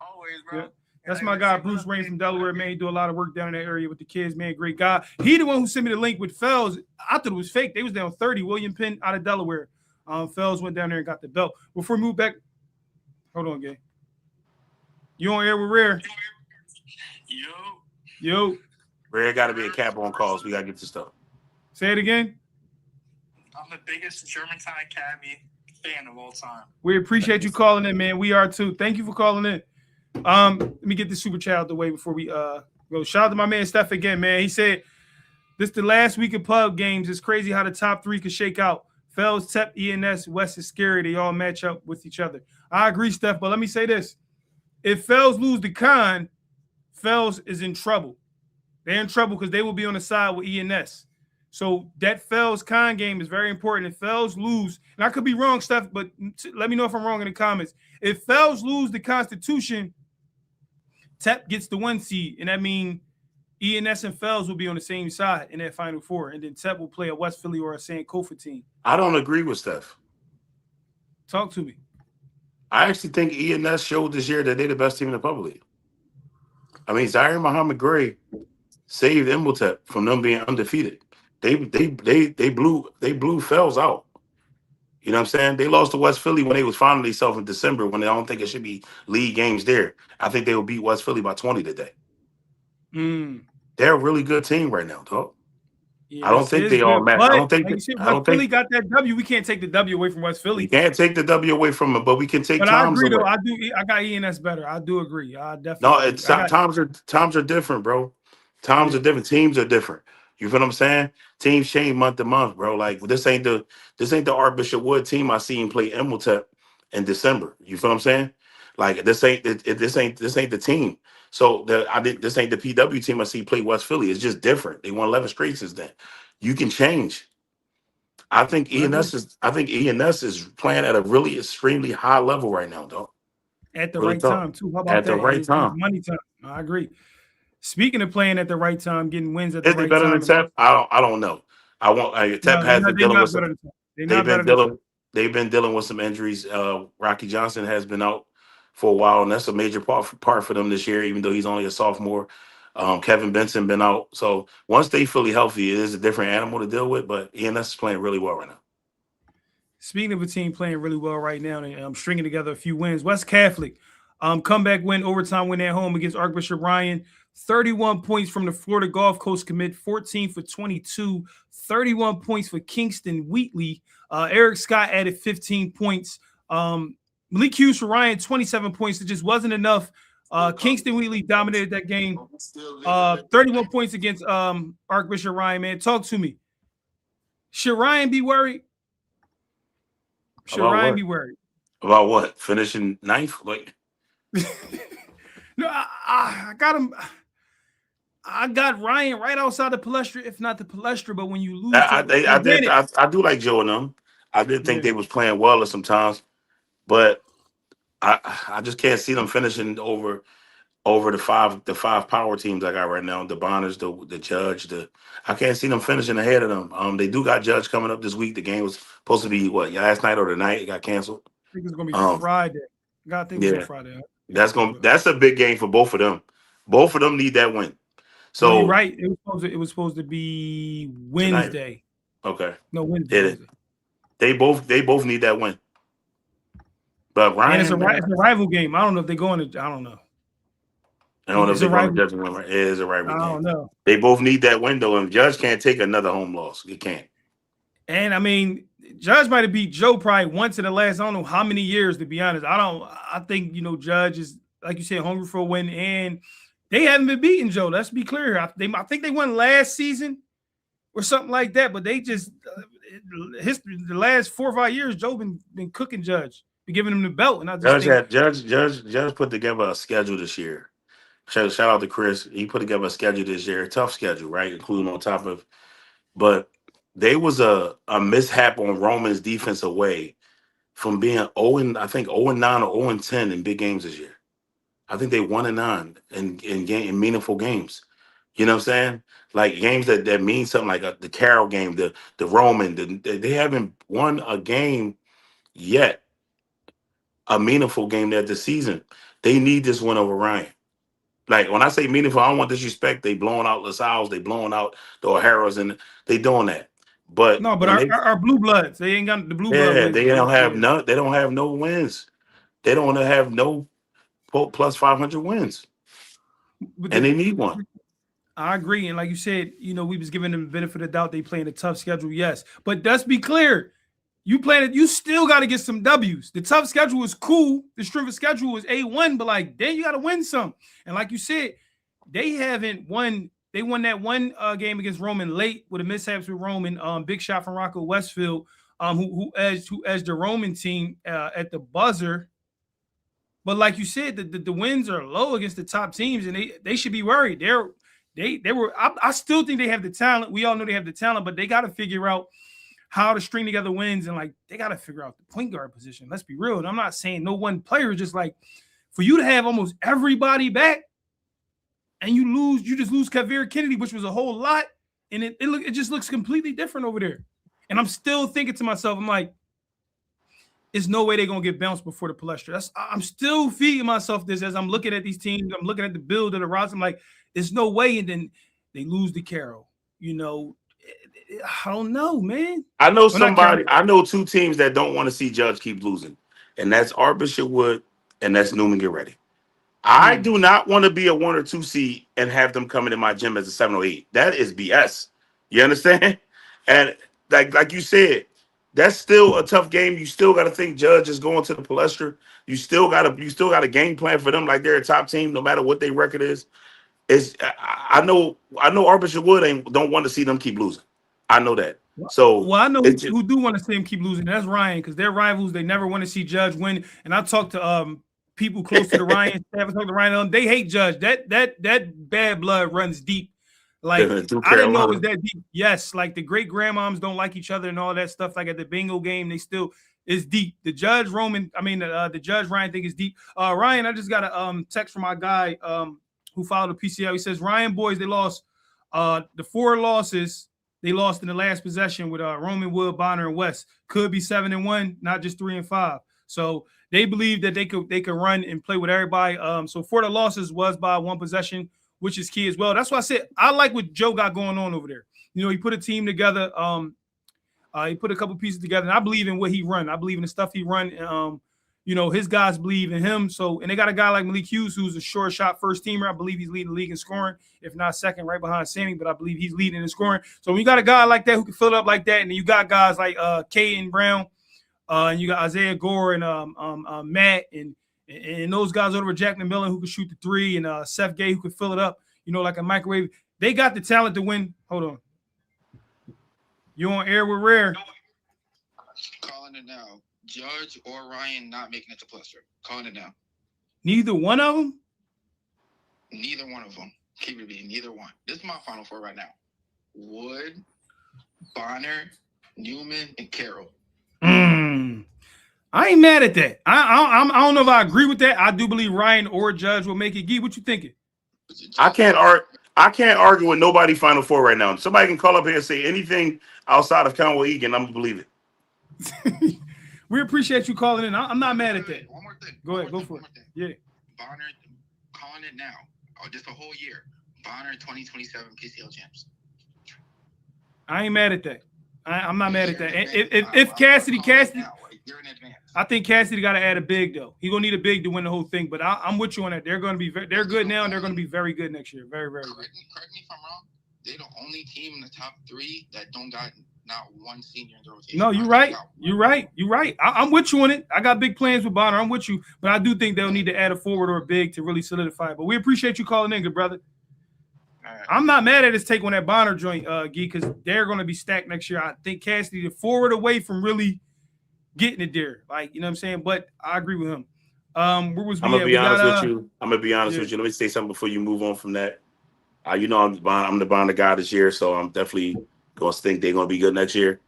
Always, bro. Yeah. That's my guy, Bruce Rain from Delaware, man. He do a lot of work down in that area with the kids, man. Great guy. He the one who sent me the link with Fells. I thought it was fake. They was down 30. William Penn out of Delaware. Fells went down there and got the belt. Before we move back, hold on, Gay. You on air with Rare? Yo. Rare got to be a cap on calls. We got to get this stuff. Say it again. I'm the biggest Germantown Academy fan of all time. We appreciate you calling in, man. We are too. Thank you for calling in. Let me get this super chat out the way before we go. Shout out to my man Steph again, man. He said this the last week of pub games. It's crazy how the top 3 could shake out. Fells, Tep, ENS, West is scary. They all match up with each other. I agree, Steph, but let me say this. If Fells lose the con, Fells is in trouble. They're in trouble because they will be on the side with ENS. So that Fells-Con game is very important. If Fells lose, and I could be wrong, Steph, but let me know if I'm wrong in the comments. If Fells lose the Constitution, TEP gets the 1 seed, and that means ENS and Fells will be on the same side in that Final Four, and then TEP will play a West Philly or a Sankofa team. I don't agree with Steph. Talk to me. I actually think ENS showed this year that they're the best team in the public league. I mean, Zaire Muhammad Gray saved Imhotep from them being undefeated. They blew Fells out. You know what I'm saying? They lost to West Philly when they was finding themselves in December when I don't think it should be league games there. I think they will beat West Philly by 20 today. They're a really good team right now, dog. Yeah, I don't think they all match. I don't think like you said, West Philly got that W. We can't take the W away from West Philly. We can't take the W away from them, but we can take but Tom's I agree, away. though. I got ENS better. I do agree. I definitely. No, it's times are different, bro. Times are different. Teams are different. You feel what I'm saying? Teams change month to month, bro. Like this ain't the Archbishop Wood team I seen play Imhotep in December. You feel what I'm saying? Like this ain't the team. So this ain't the PW team I see play West Philly. It's just different. They won 11 straight since then. You can change. I think ENS is playing at a really extremely high level right now, dog. At the really right tough. time too. How about at that? the right It's time? money time. I agree. Speaking of playing at the right time, getting wins at the Is right they better time. than TEP? I don't know. TEP has been dealing with some. They've been dealing with some injuries. Rocky Johnson has been out for a while, and that's a major part for them this year, even though he's only a sophomore. Kevin Benson been out. So once they fully healthy, it is a different animal to deal with, but ENS is playing really well right now. Speaking of a team playing really well right now, and I'm stringing together a few wins. West Catholic, comeback win, overtime win at home against Archbishop Ryan. 31 points from the Florida Gulf Coast commit, 14 for 22, 31 points for Kingston Wheatley. Eric Scott added 15 points. Malik Hughes for Ryan, 27 points. It just wasn't enough. Kingston Wheatley dominated that game. 31 points against Archbishop Ryan, man. Talk to me. Should Ryan be worried? Should Ryan be worried? About what? Finishing ninth? Like no, I got him. I got Ryan right outside the Palestra, if not the Palestra. But when you lose, I do like Joe and them. I did think they was playing well at some times, but I just can't see them finishing over the five power teams I got right now. The Bonners, the Judge, I can't see them finishing ahead of them. They do got Judge coming up this week. The game was supposed to be last night or tonight. It got canceled. I think it's gonna be Friday. God, I think it's Friday. That's a big game for both of them. Both of them need that win. So you're right. It was supposed to be Wednesday. Tonight. Okay. No, Wednesday. They both need that win. But Ryan, and it's a rival game. I don't know if they're going to. I don't know. I don't know if they're going to judge win. It is a rival game. I don't know. They both need that win though, and Judge can't take another home loss. He can't. And I mean, Judge might have beat Joe probably once in the last, I don't know how many years, to be honest. I think, Judge is, like you said, hungry for a win, and they haven't been beating Joe. Let's be clear. I think they won last season or something like that, but they just, the last 4 or 5 years, Joe been cooking Judge, been giving him the belt. And I just Judge put together a schedule this year. Shout out to Chris. He put together a schedule this year, a tough schedule, right? Including on top of, but there was a mishap on Roman's defense away from being 0-9 or 0-10 in big games this year. I think they 1-9 in meaningful games. You know what I'm saying? Like games that mean something, like the Carroll game, the Roman. They haven't won a game yet, a meaningful game there this season. They need this win over Ryan. Like when I say meaningful, I don't want disrespect. They blowing out LaSalle's, they blowing out the O'Hara's, and they doing that. But our blue bloods, they ain't got the blue bloods. Yeah, they don't have no wins. They don't have no plus 500 wins, and they need one. I agree, and like you said, we was giving them the benefit of the doubt. They playing a tough schedule, yes, but let's be clear. You still got to get some W's. The tough schedule is cool. The strength of schedule is A1, but then you got to win some. And like you said, they haven't won. They won that one game against Roman late with a mishaps with Roman. Big shot from Rocco Westfield, who edged the Roman team at the buzzer. But like you said, the wins are low against the top teams, and they should be worried. They were. I still think they have the talent. We all know they have the talent, but they got to figure out how to string together wins, and like they got to figure out the point guard position. Let's be real. And I'm not saying no one player, just like for you to have almost everybody back, and you just lose Kavir Kennedy, which was a whole lot, and it just looks completely different over there. And I'm still thinking to myself, I'm like, there's no way they're gonna get bounced before the Palestra. I'm still feeding myself this as I'm looking at these teams. I'm looking at the build of the roster. I'm like, there's no way, and then they lose to Carroll. You know, I don't know, man. I know somebody. I know two teams that don't want to see Judge keep losing, and that's Archbishop Wood and that's Neumann-Goretti. I do not want to be a 1 or 2 seed and have them coming in my gym as a 7 or 8. That is BS. You understand? And like you said, that's still a tough game. You still got to think Judge is going to the Palestra. You still got a game plan for them like they're a top team, no matter what their record is. I know Archbishop Wood don't want to see them keep losing. I know that. So I know who do want to see him keep losing. That's Ryan, because they're rivals. They never want to see Judge win. And I talked to people close to the Ryan staff. I talked to Ryan. They hate Judge. That bad blood runs deep. Like I didn't know it was that deep. Yes, like the great grandmoms don't like each other and all that stuff. Like at the bingo game, they still is deep. The Judge Ryan thing is deep. Ryan, I just got a text from my guy who followed the PCL. He says, Ryan boys, they lost the 4 losses. They lost in the last possession with Roman, Wood, Bonner, and West. Could be 7-1, not just 3-5. So they believe that they could run and play with everybody. So 4 of the losses was by 1 possession, which is key as well. That's why I said I like what Joe got going on over there. You know, he put a team together. He put a couple pieces together, and I believe in what he run. I believe in the stuff he run. You know, his guys believe in him. So, and they got a guy like Malik Hughes, who's a short shot first teamer. I believe he's leading the league in scoring, if not second, right behind Sammy, but I believe he's leading in scoring. So when you got a guy like that who can fill it up like that, and then you got guys like Caden Brown, and you got Isaiah Gore and Matt, and those guys over Jack McMillan who can shoot the 3, and Seth Gay who can fill it up, you know, like a microwave. They got the talent to win. Hold on. You on air with Rare. Calling it now. Judge or Ryan not making it to Palestra. Calling it now. Neither one of them? Neither one of them. Keep it be neither one. This is my final 4 right now. Wood, Bonner, Neumann, and Carroll. I ain't mad at that. I don't know if I agree with that. I do believe Ryan or Judge will make it. Gee, what you thinking? I can't argue with nobody Final 4 right now. Somebody can call up here and say anything outside of Conway Egan, I'm gonna believe it. We appreciate you calling in. I'm not mad at that. One more thing. Go ahead. Go for it. Yeah. Bonner, calling it now. Oh, just a whole year. Bonner 2027 PCL champs. I ain't mad at that. I'm not mad at that. If Cassidy, I think Cassidy got to add a big though. He gonna need a big to win the whole thing. But I'm with you on that. They're good now, and they're gonna be very good next year. Very, very good. Correct me if I'm wrong. They're the only team in the top 3 that don't got not one senior in the rotation. No, you're right. You're right. I'm with you on it. I got big plans with Bonner. I'm with you, but I do think they'll need to add a forward or a big to really solidify it. But we appreciate you calling in, good brother. Right. I'm not mad at his take on that Bonner joint, Gee, because they're going to be stacked next year. I think Cassidy the forward away from really getting it there, like, you know what I'm saying. But I agree with him. I'm gonna be honest with you. Let me say something before you move on from that. You know, I'm the Bonner guy this year, so I'm definitely gonna think they're gonna be good next year.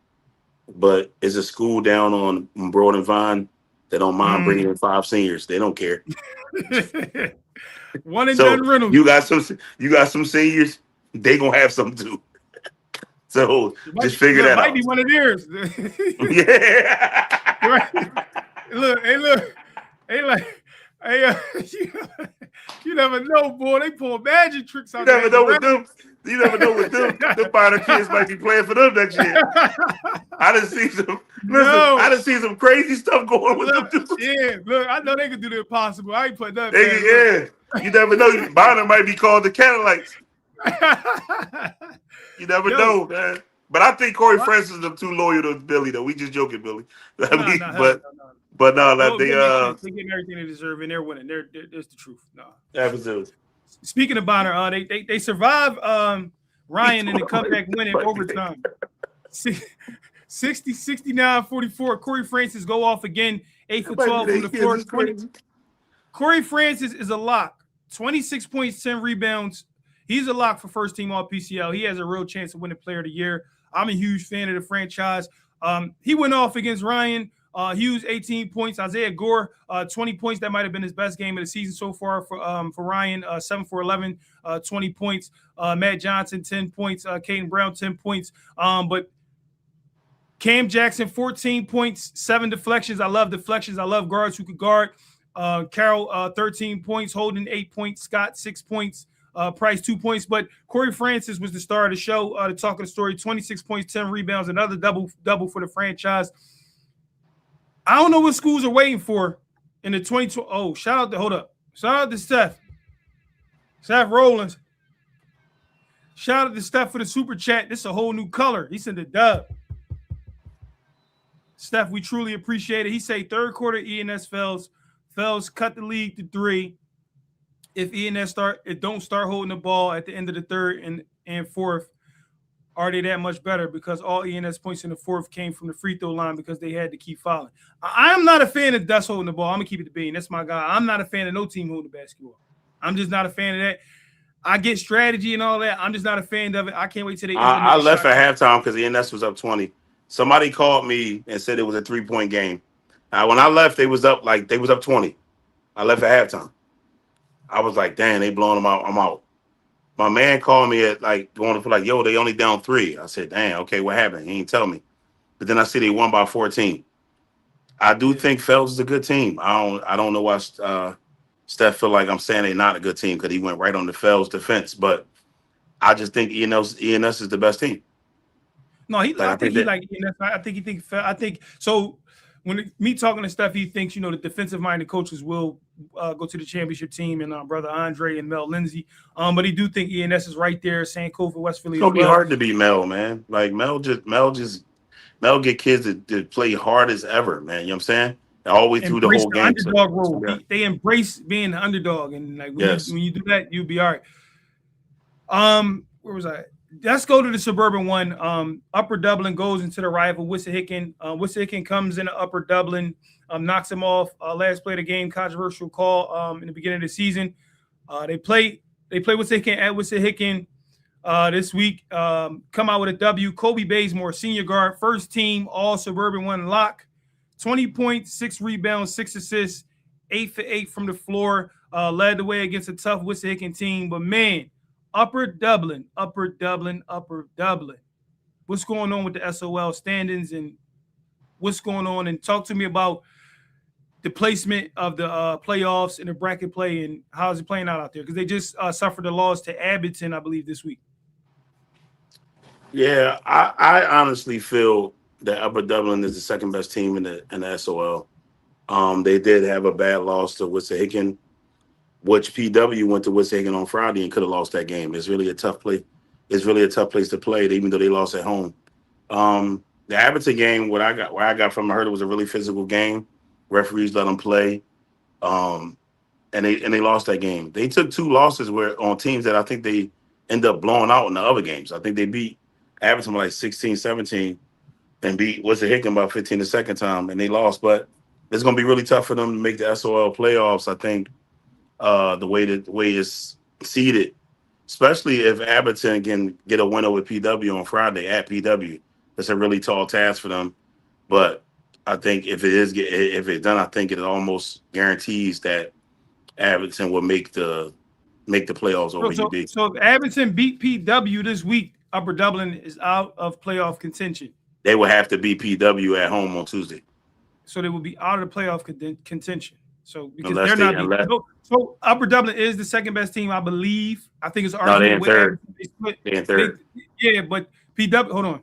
But it's a school down on Broad and Vine that don't mind bringing in 5 seniors. They don't care. One and done rental. You got some seniors. They gonna have some too. So just figure that out. Might be one of theirs. Yeah. Look. You never know, boy. They pull magic tricks out. You never know with them. The Bonner kids might be playing for them next year. I done seen some crazy stuff going with them. Yeah, look, I know they can do the impossible. I ain't putting that. You never know. Bonner might be called the Cadillacs. You never know, man. But I think Corey Francis is too loyal to Billy, though. We just joking, Billy. But no, they getting everything they deserve, and they're winning. There's the truth. No, absolutely. Speaking of Bonner, they survive Ryan in the comeback win in overtime. 69-44. Corey Francis go off again, 8 for 12 from the floor. Corey Francis is a lock. 26 points, 10 rebounds. He's a lock for first team all PCL. He has a real chance of winning player of the year. I'm a huge fan of the franchise. He went off against Ryan Hughes, 18 points. Isaiah Gore, 20 points. That might have been his best game of the season so far for Ryan. 7 for 11, 20 points. Matt Johnson, 10 points. Caden Brown, 10 points. But Cam Jackson, 14 points, 7 deflections. I love deflections. I love guards who could guard. Carroll, 13 points. Holden, 8 points. Scott, 6 points. Price, 2 points. But Corey Francis was the star of the show, the talk of the story. 26 points, 10 rebounds, another double for the franchise. I don't know what schools are waiting for in the 2020. Oh, shout out to Steph. Steph Rollins. Shout out to Steph for the super chat. This is a whole new color. He sent a dub. Steph, we truly appreciate it. He say third quarter ENS fails cut the lead to 3. If ENS don't start holding the ball at the end of the third and fourth, are they that much better? Because all ENS points in the fourth came from the free throw line because they had to keep fouling. I'm not a fan of Dust holding the ball. I'm going to keep it to being. That's my guy. I'm not a fan of no team holding the basketball. I'm just not a fan of that. I get strategy and all that. I'm just not a fan of it. I can't wait till they I left at halftime because ENS was up 20. Somebody called me and said it was a 3-point game. When I left, they was up 20. I left at halftime. I was like, dang, they blowing them out. I'm out. My man called me at yo, they only down 3. I said, dang, okay, what happened? He didn't tell me. But then I see they won by 14. I do think Phelps is a good team. I don't know why Steph feel like I'm saying they're not a good team because he went right on the Phelps defense. But I just think ENS is the best team. No, I think so. When me talking to Steph, he thinks, the defensive-minded coaches will go to the championship team, and brother Andre and Mel Lindsay. But he do think ENS is right there, Sankofa, West Philly. It's gonna be hard to beat Mel, man. Like Mel get kids to play hard as ever, man. You know what I'm saying? All the way through the whole game. Underdog role. Yeah. They embrace being the underdog, and like when you do that, you'll be all right. Where was I? Let's go to the Suburban One. Upper Dublin goes into the rival Wissahickon. Wissahickon comes into Upper Dublin, knocks him off. Last play of the game, controversial call in the beginning of the season. They play Wissahickon at Wissahickon this week. Come out with a W. Kobe Bazemore, senior guard, first team All Suburban One lock. 20 points, 6 rebounds, 6 assists, 8 for 8 from the floor. Led the way against a tough Wissahickon team, but man. Upper Dublin. What's going on with the SOL standings and what's going on? And talk to me about the placement of the playoffs and the bracket play and how is it playing out there? Because they just suffered a loss to Abington, I believe, this week. Yeah, I honestly feel that Upper Dublin is the second best team in the SOL. They did have a bad loss to Wissahickon, which PW went to Wissahickon on Friday and could have lost that game. It's really a tough play. It's really a tough place to play, even though they lost at home. The Abington game, where I got from, I heard it was a really physical game. Referees let them play, and they lost that game. They took 2 losses on teams that I think they end up blowing out in the other games. I think they beat Abington by like 16-17 and beat Wissahickon by 15 the second time, and they lost. But it's going to be really tough for them to make the SOL playoffs, I think. The way it's seeded, especially if Abington can get a win over PW on Friday at PW. That's a really tall task for them. But I think if it's done, I think it almost guarantees that Abington will make the playoffs over UB. So if Abington beat PW this week, Upper Dublin is out of playoff contention. They will have to beat PW at home on Tuesday. So they will be out of the playoff contention. So because they're not so Upper Dublin is the second best team, I believe. I think it's they're in third. They're in third. Yeah, but PW, hold on.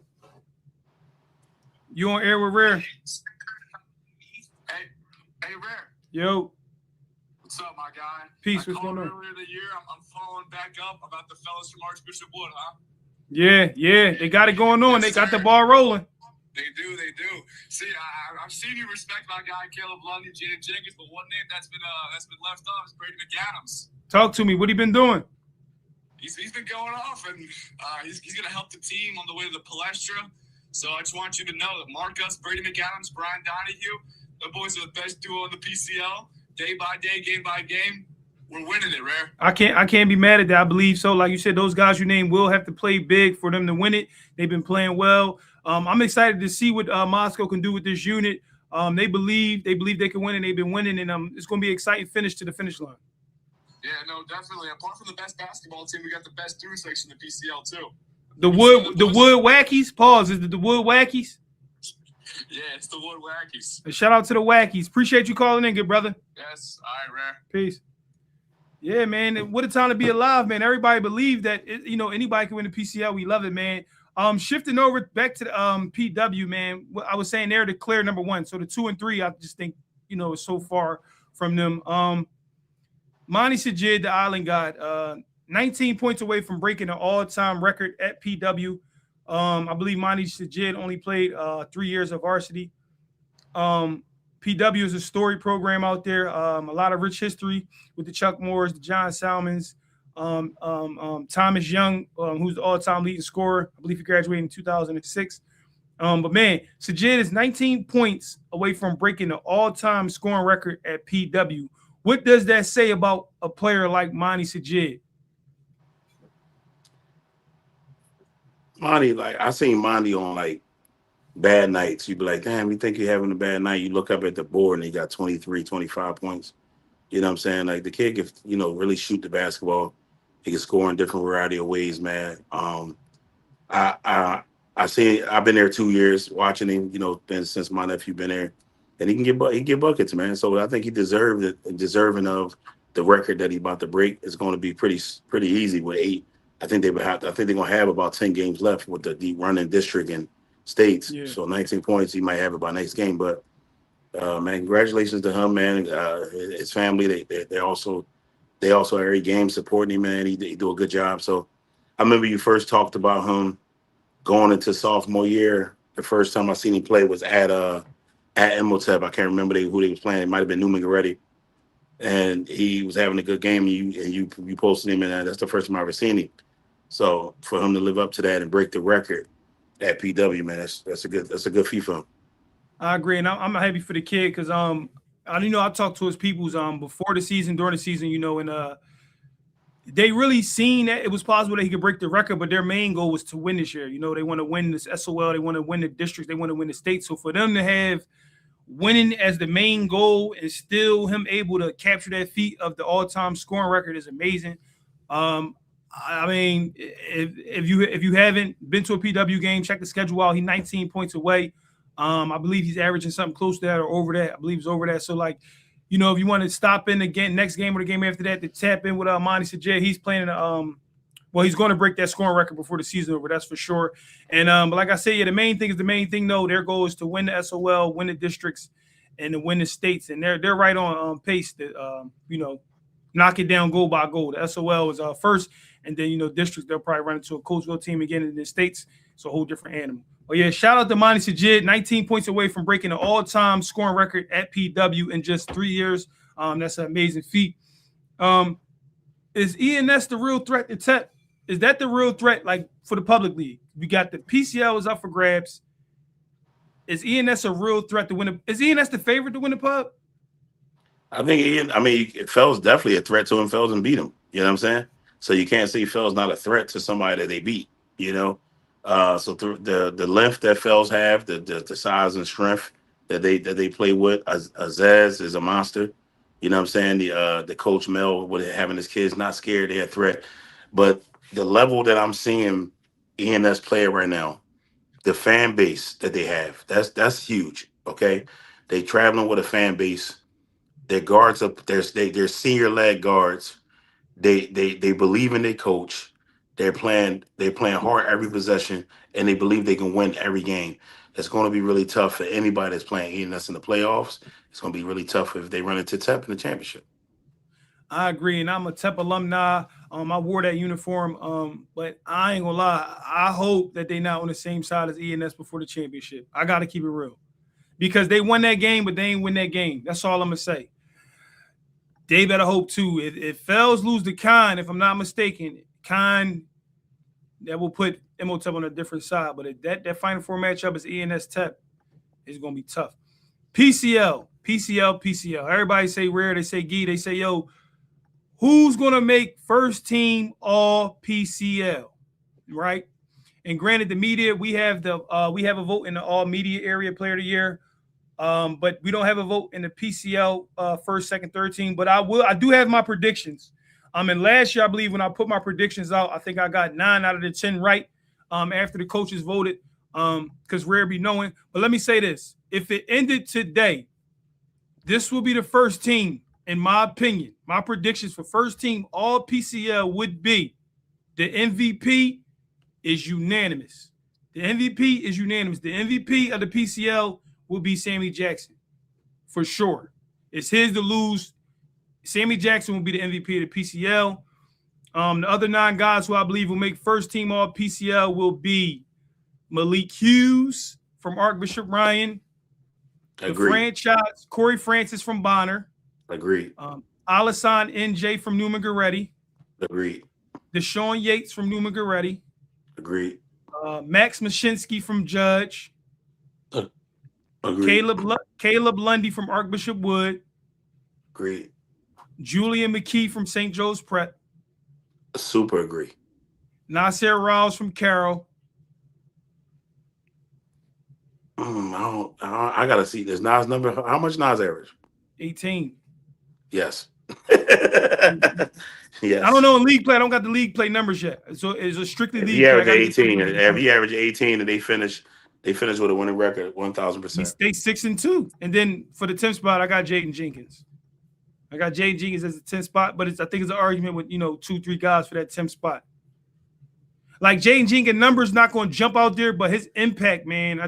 You on air with Rare? Hey, Rare. Yo. What's up, my guy? Peace. What's going on? Earlier the year, I'm following back up about the fellas from Archbishop Wood, huh? Yeah. They got it going on. They got the ball rolling. They do. See, I've seen you respect my guy Caleb Lundy, Jaden Jenkins, but one name that's been left off is Brady McAdams. Talk to me. What he been doing? He's been going off, and he's going to help the team on the way to the Palestra. So I just want you to know that Marcus, Brady McAdams, Brian Donahue, the boys are the best duo in the PCL. Day by day, game by game. We're winning it, Rare. I can't be mad at that. I believe so. Like you said, those guys you named will have to play big for them to win it. They've been playing well. I'm excited to see what Moscow can do with this unit. They believe they can win, and they've been winning, and it's going to be an exciting finish to the finish line. Yeah, no, definitely. Apart from the best basketball team, we got the best through section in the PCL too. The Wood Wackies. Pause. Is it the Wood Wackies? Yeah, it's the Wood Wackies. A shout out to the Wackies. Appreciate you calling in, good brother. Yes. All right, Rare. Peace. Yeah, man. What a time to be alive, man. Everybody believe that anybody can win the PCL. We love it, man. Shifting over back to the PW, man. I was saying they're the clear number one. So the 2 and 3, I just think is so far from them. Monty Sajid, the Island God, 19 points away from breaking the all-time record at PW. I believe Monty Sajid only played 3 years of varsity. PW is a story program out there. A lot of rich history with the Chuck Moores, the John Salmons, Thomas Young, who's the all-time leading scorer. I believe he graduated in 2006. But man, Sajid is 19 points away from breaking the all-time scoring record at PW. What does that say about a player like Monty Sajid? Monty, like I seen Monty on like bad nights. You'd be like, damn, you think you're having a bad night? You look up at the board and he got 23, 25 points. You know what I'm saying? Like the kid can, really shoot the basketball. He can score in different variety of ways, man. I've been there 2 years watching him, been since my nephew been there. And he can get buckets, man. So I think he deserving of the record that he's about to break. Is going to be pretty easy with 8. I think they're gonna have about 10 games left with the deep run in district and states. Yeah. So 19 points, he might have it by next game. But man, congratulations to him, man. His family, they also every game supporting him, man. He do a good job. So I remember you first talked about him going into sophomore year. The first time I seen him play was at Imhotep. I can't remember who they was playing. It might have been Neumann-Goretti. And he was having a good game, and you posted him, and that's the first time I ever seen him. So for him to live up to that and break the record at PW, man, that's a good feat for him. I agree, and I'm happy for the kid because I talked to his peoples before the season, during the season, and they really seen that it was possible that he could break the record, but their main goal was to win this year. They want to win this SOL, they want to win the district, they want to win the state. So for them to have winning as the main goal and still him able to capture that feat of the all-time scoring record is amazing. I mean, if you haven't been to a PW game, check the schedule out. He's 19 points away. I believe he's averaging something close to that or over that. I believe he's over that. So, like, if you want to stop in again next game or the game after that to tap in with Monty Sajid, he's playing he's going to break that scoring record before the season over. That's for sure. And but like I said, the main thing is the main thing. No, their goal is to win the SOL, win the districts, and to win the states. And they're right on pace to knock it down goal by goal. The SOL is first, and then districts they'll probably run into a Coatesville team again in the states. It's a whole different animal. But yeah, shout out to Monty Sajid, 19 points away from breaking the all-time scoring record at PW in just 3 years. That's an amazing feat. Is ENS the real threat to TEP? Is that the real threat, like, for the public league? We got the PCL is up for grabs. Is ENS a real threat to win? Is ENS the favorite to win the pub? I think Fell's definitely a threat to him. Fell's and beat him. You know what I'm saying? So you can't say Fell's not a threat to somebody that they beat. So the length that Fells have, the size and strength that they play with, Azaz is a monster. You know what I'm saying? The coach Mel with having his kids not scared, they're a threat. But the level that I'm seeing ENS play right now, the fan base that they have, that's huge. Okay, they traveling with a fan base. Their guards up, they're senior leg guards. They believe in their coach. They're playing hard every possession, and they believe they can win every game. It's going to be really tough for anybody that's playing ENS in the playoffs. It's going to be really tough if they run into TEP in the championship. I agree, and I'm a TEP alumni. I wore that uniform, but I ain't gonna lie. I hope that they're not on the same side as ENS before the championship. I got to keep it real because they won that game, but they ain't win that game. That's all I'm gonna say. They better hope too. If Fells lose to Kine, if I'm not mistaken, Kine, that will put Imhotep on a different side. But if that Final Four matchup is ENS TEP, it's gonna be tough. PCL. Everybody say Rare. They say Gee. They say, yo, who's going to make first team all PCL, right? And granted, the media, we have a vote in the all media area player of the year. But we don't have a vote in the PCL first, second, third team. But I do have my predictions. And last year, I believe when I put my predictions out, I think I got 9 out of the 10 right after the coaches voted because rare be knowing. But let me say this. If it ended today, this will be the first team, in my opinion. My predictions for first team all PCL would be the MVP is unanimous. The MVP is unanimous. The MVP of the PCL will be Sammy Jackson, for sure. It's his to lose. Sammy Jackson will be the MVP of the PCL. The other 9 guys who I believe will make first team all PCL will be Malik Hughes from Archbishop Ryan. The franchise, Corey Francis from Bonner. Agreed. Alassane NJ from Neumann-Goretti. Agreed. Deshaun Yates from Neumann-Goretti. Agreed. Max Mashinsky from Judge. Agreed. Caleb Lundy from Archbishop Wood. Agreed. Julian McKee from St. Joe's Prep. Super agree. Nasir Rouse from Carroll. I gotta see this Nas number. How much Nas average? 18. Yes. Yes. I don't know in league play. I don't got the league play numbers yet. So it's a strictly league. He averaged 18. If he averaged 18 and they finish with a winning record, 1,000%. They 6-2. And then for the 10th spot, I got Jaden Jenkins. I got Jaden Jenkins as the 10th spot, but I think it's an argument with 2-3 guys for that 10th spot. Like Jaden Jenkins' numbers not going to jump out there, but his impact, man,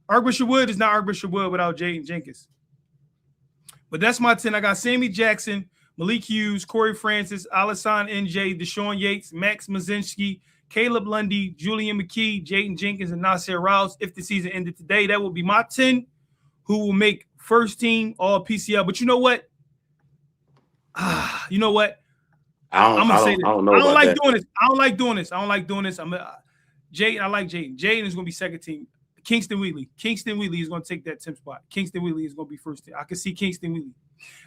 Archbishop Wood is not Archbishop Wood without Jaden Jenkins. But that's my 10. I got Sammy Jackson, Malik Hughes, Corey Francis, Alassane NJ, Deshaun Yates, Max Mazinski, Caleb Lundy, Julian McKee, Jaden Jenkins, and Nasir Rouse. If the season ended today, that will be my 10 who will make first team all PCL. But you know what? I'm gonna say this. I don't like doing this. I don't like doing this. Jaden. I like Jaden. Jaden is gonna be second team. Kingston Wheatley is going to take that 10th spot. Kingston Wheatley is going to be first team. I can see Kingston Wheatley.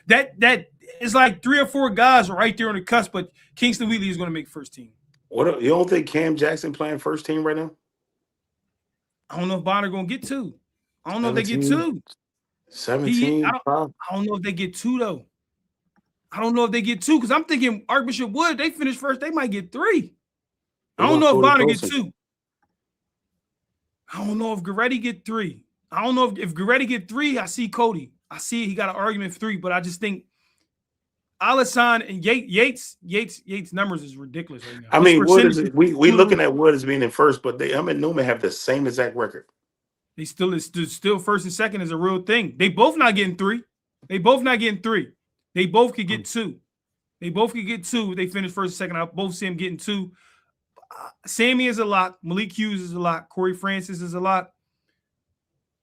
That is like 3 or 4 guys right there on the cusp, but Kingston Wheatley is going to make first team. You don't think Cam Jackson playing first team right now? I don't know if Bonner going to get 2. I don't know if they get 2. 17. I don't know if they get 2 though. I don't know if they get 2 because I'm thinking Archbishop Wood. They finish first. They might get 3. I don't know if Bonner gets 2. I don't know if Goretti get 3. I don't know if Goretti get 3. I see Cody. I see he got an argument for 3, but I just think Alassane and Yates numbers is ridiculous right now. I mean, we looking at Wood as being in first, but Newman have the same exact record. They still first and second is a real thing. They both not getting 3. They both could get 2. They finish first and second. I both see them getting 2. Sammy is a lock. Malik Hughes is a lock. Corey Francis is a lock.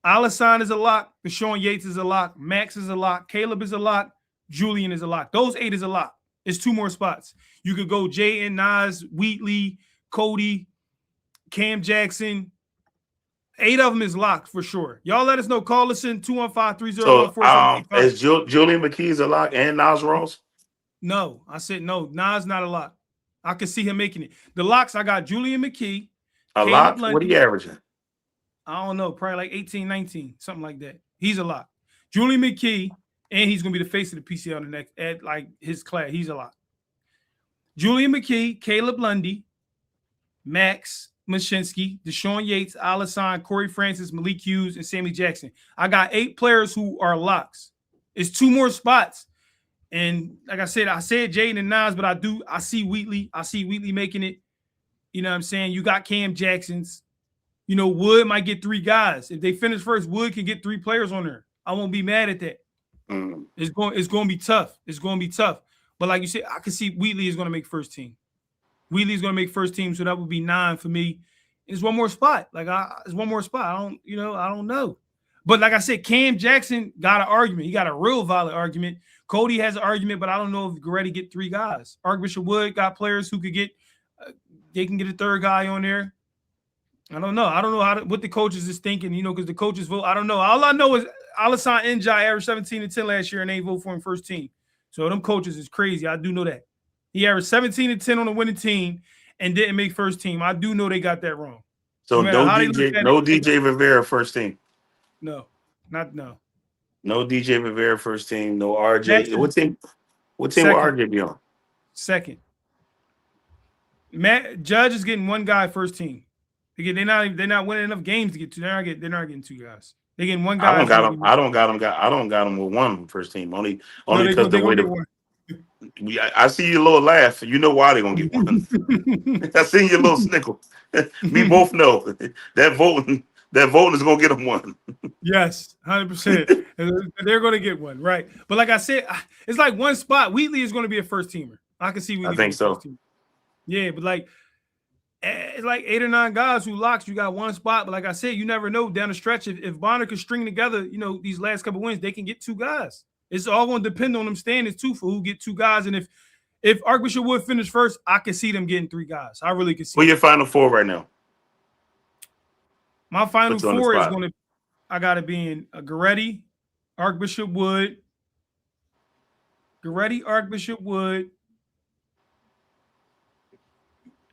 Alassane is a lock. Deshaun Yates is a lock. Max is a lock. Caleb is a lock. Julian is a lock. Those 8 is a lock. It's 2 more spots. You could go Jay and Nas, Wheatley, Cody, Cam Jackson. 8 of them is locked for sure. Y'all let us know. Call us in 215-301-4785. Is Julian McKee's a lock and Nas Ross? No, I said no. Nas not a lock. I can see him making it. The locks, I got Julian McKee. A lock? What are you averaging? I don't know. Probably like 18, 19, something like that. He's a lock. Julian McKee, and he's going to be the face of the PCL in the next, at like his class. He's a lock. Julian McKee, Caleb Lundy, Max Mashinsky, Deshaun Yates, Alassane, Corey Francis, Malik Hughes, and Sammy Jackson. I got 8 players who are locks. It's 2 more spots. And like I said Jaden and Nas, but I see Wheatley. I see Wheatley making it. You know what I'm saying? You got Cam Jackson's. Wood might get 3 guys. If they finish first, Wood can get 3 players on there. I won't be mad at that. It's going to be tough. It's going to be tough. But like you said, I can see Wheatley is going to make first team. Wheatley's going to make first team, so that would be 9 for me. It's one more spot. It's one more spot. I don't know. But like I said, Cam Jackson got an argument. He got a real valid argument. Cody has an argument, but I don't know if Goretti get 3 guys. Archbishop Wood got players who could get they can get a 3rd guy on there. I don't know what the coaches is thinking, because the coaches vote. I don't know. All I know is Alassane NJ averaged 17 and 10 last year, and they vote for him first team. So them coaches is crazy. I do know that. He averaged 17 and 10 on the winning team and didn't make first team. I do know they got that wrong. So no DJ Rivera first team. No. No DJ Rivera first team. No RJ. What team will RJ be on? Second. Matt Judge is getting one guy first team. They're not winning enough games to get two. They're not getting two guys. They're getting one guy. I don't got him with one first team. Only because the way I see your little laugh. You know why they're gonna get one. I see your little snickle. We both know that voting is gonna get them one. Yes, 100%. They're gonna get one, right? But like I said, it's like one spot. Wheatley is gonna be a first teamer. I can see Wheatley. I think so. Yeah, but like it's like 8 or 9 guys who locks. You got one spot, but like I said, you never know down the stretch if Bonner can string together, these last couple wins, they can get 2 guys. It's all going to depend on them standings too for who get 2 guys. And if Archbishop Wood finish first, I can see them getting 3 guys. I really can see. Who your final 4 right now? My final 4 is going to. I got to be in Goretti, Archbishop Wood. Goretti, Archbishop Wood.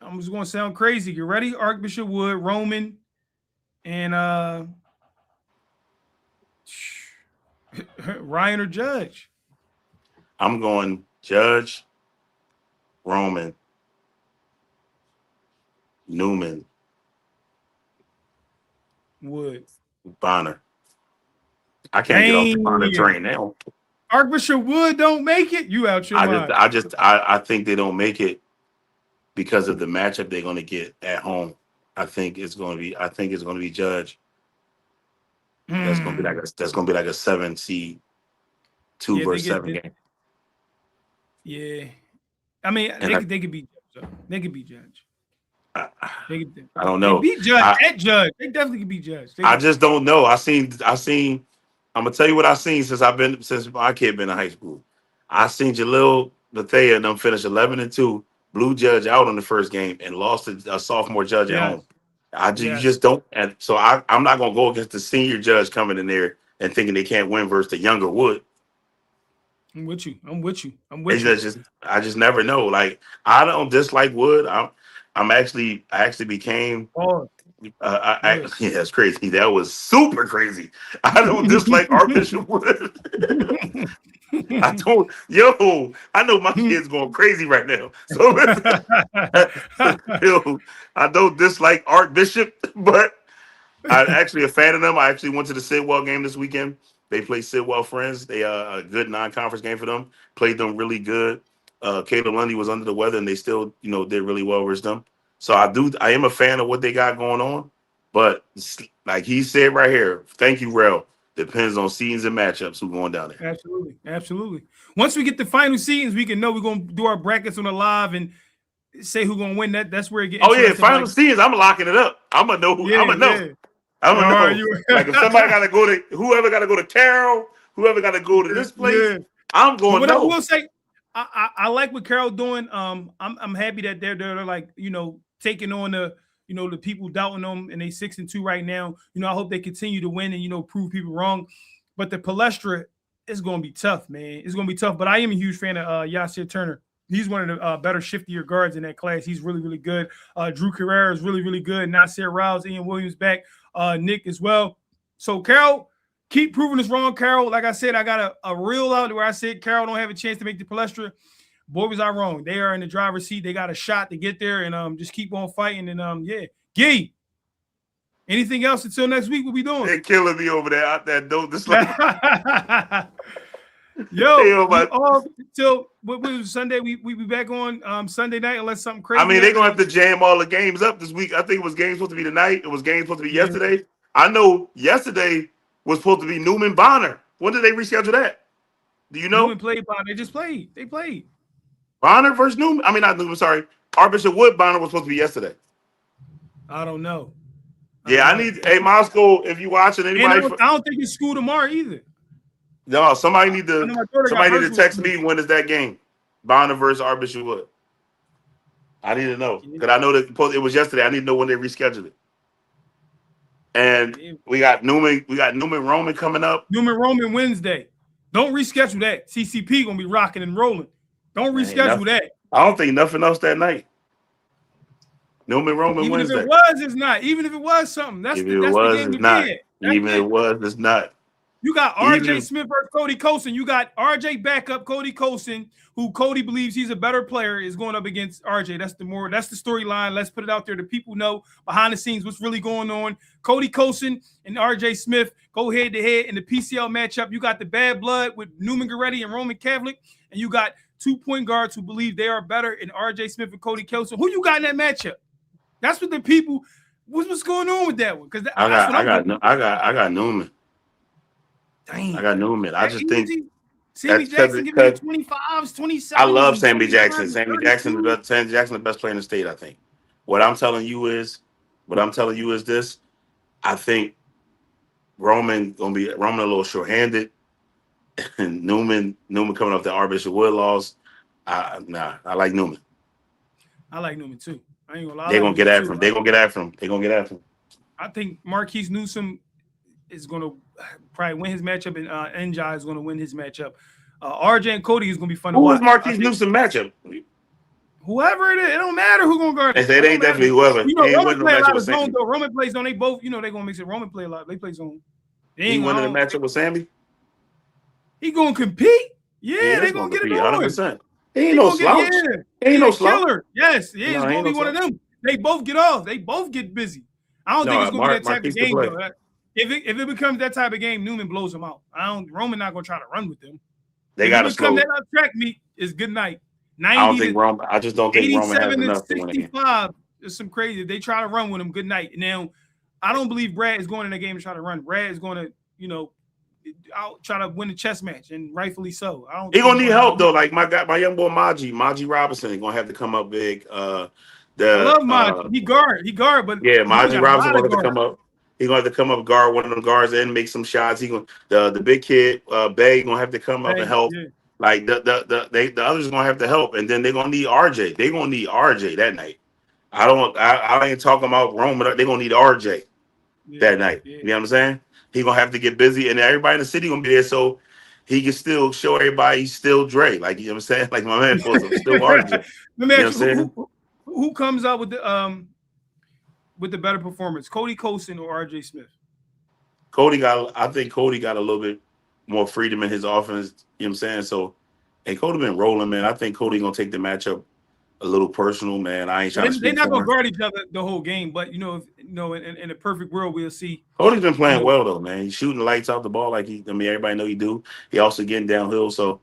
I'm just going to sound crazy. Goretti, Archbishop Wood, Roman, and Ryan or Judge. I'm going Judge, Roman, Neumann, Wood, Bonner. I can't get off the Bonner train now. Archbishop Wood don't make it. You out your mind. I think they don't make it because of the matchup they're going to get at home. I think it's going to be Judge. That's going to be like a 7 seed, 2 versus 7 game. Yeah, I mean they could beat Judge. They could beat Judge. I don't know. They beat Judge at Judge. They definitely could beat Judge. I just don't know. I seen. I'm gonna tell you what I seen since my kid been in high school. I seen Jalil Bethea and them finish 11-2, blew Judge out on the first game, and lost a sophomore Judge at home. You just don't. And so I'm not gonna go against the senior Judge coming in there and thinking they can't win versus the younger Wood. I'm with you. I just never know. Like, I don't dislike Wood. I actually became. Yeah, it's crazy. That was super crazy. I don't dislike Archbishop Wood. I don't. I know my kid's going crazy right now. So, I don't dislike Archbishop, but I'm actually a fan of them. I actually went to the Sidwell game this weekend. They play Sidwell Friends. They a good non-conference game for them. Played them really good. Caleb Lundy was under the weather, and they still, did really well versus them. So I am a fan of what they got going on. But like he said right here, thank you, Rel. Depends on seedings and matchups who going down there. Absolutely. Once we get the final seedings, we can know we're going to do our brackets on the live and say who's going to win. That's where it gets. Oh yeah, final seedings. I'm locking it up. I'm gonna know who. I'm gonna know. I'm gonna know. Like if somebody got to go to whoever got to go to Carroll, whoever got to go to this place, I'm going. But I will say, I like what Carroll doing. I'm happy that they're like taking on the people doubting them, and they 6-2 right now. I hope they continue to win and prove people wrong. But the Palestra is going to be tough, man. It's going to be tough. But I am a huge fan of Yasir Turner. He's one of the better shiftier guards in that class. He's really, really good. Drew Carrera is really, really good. Nasir Rouse, Ian Williams back, Nick as well. So Carroll, keep proving us wrong, Carroll. Like I said, I got a reel out where I said Carroll don't have a chance to make the Palestra. Boy, was I wrong. They are in the driver's seat. They got a shot to get there, and just keep on fighting. And Gee, anything else until next week? What we doing? They're killing me over there out that door. This like till what was Sunday? We be back on Sunday night unless something crazy. I mean, they're gonna have to jam all the games up this week. I think it was games supposed to be tonight. It was games supposed to be yesterday. I know yesterday was supposed to be Newman Bonner. When did they reschedule that? Do you know? Newman played Bonner. They just played. They played. Bonner versus Newman. I mean, not Newman. Sorry, Archbishop Wood Bonner was supposed to be yesterday. I don't know. I need. Hey, Moscow, if you watching anybody, I don't think it's school tomorrow either. No, somebody need to text me when is that game, Bonner versus Archbishop Wood. I need to know because I know that it was yesterday. I need to know when they rescheduled it. And we got Newman Roman coming up. Newman Roman Wednesday. Don't reschedule that. CCP gonna be rocking and rolling. Don't reschedule that. I don't think nothing else that night. Neumann Roman Even Wednesday. if it was, it's not. Even if it was something, that's the game to be at. Even if it was, it's not. You got RJ Smith versus Cody Colson. You got RJ backup Cody Colson, who Cody believes he's a better player, is going up against RJ. That's the storyline. Let's put it out there. The people know behind the scenes what's really going on. Cody Colson and RJ Smith go head to head in the PCL matchup. You got the bad blood with Neumann-Goretti and Roman Catholic, and you got 2 point guards who believe they are better in RJ Smith and Cody Colson. Who you got in that matchup? That's what the people. What's going on with that one? Because I got Neumann. Dang. I got Neumann. I just think Sammy Jackson giving you 25s, 27s. I love Sammy Jackson. Sammy Jackson, the best player in the state, I think. What I'm telling you is this. I think Roman a little short-handed, and Neumann coming off the Archbishop Wood loss. I like Neumann. I like Neumann too. I ain't gonna lie. They're gonna get after him. They're gonna get after him. I think Marquise Newsom is gonna probably win his matchup, and Njai is gonna win his matchup. RJ and Cody is gonna be fun to watch. Who is Marquise Newsom matchup? Whoever it is, it don't matter who gonna guard. It ain't definitely whoever. You know, Roman play a lot of zone though. Roman plays zone. They both, they gonna mix it. Roman play a lot. They play zone. He winning the matchup with Sammy. He gonna compete. Yeah, they gonna get it on. 100%. He ain't no slouch. He ain't no slouch. Yes, it's gonna be one of them. They both get off. They both get busy. I don't think it's gonna be that type of game though. If it becomes that type of game, Neumann blows them out. Roman not gonna try to run with them. They got to slow. That track meet is good night. 90 I don't think Roman. I just don't think Roman has enough to win a game. 65 is some crazy. If they try to run with him, good night. Now, I don't believe Brad is going in the game to try to run. Brad is going to, I'll try to win the chess match, and rightfully so. He gonna need help though. Like my young boy Maji Robinson is gonna have to come up big. I love Maji. He guard, but yeah, Maji Robinson gonna have to come up. He's gonna have to come up, guard one of them guards, and make some shots. The big kid Bay gonna have to come up and help. Yeah. Like the others gonna have to help, and then they're gonna need RJ. They're gonna need RJ that night. I ain't talking about Roman. They're gonna need RJ that night. Yeah. You know what I'm saying? He's gonna have to get busy, and everybody in the city gonna be there, so he can still show everybody he's still Dre. Like, you know what I'm saying? Like my man was still RJ. Let me ask you, who comes out with the better performance, Cody Colson or RJ Smith? I think Cody got a little bit more freedom in his offense. You know what I'm saying? So, and Cody been rolling, man. I think Cody gonna take the matchup a little personal, man. I ain't trying to. They're not gonna guard each other the whole game, but in a perfect world, we'll see. Cody's been playing well though, man. He's shooting the lights out the ball like everybody know he do. He also getting downhill. So,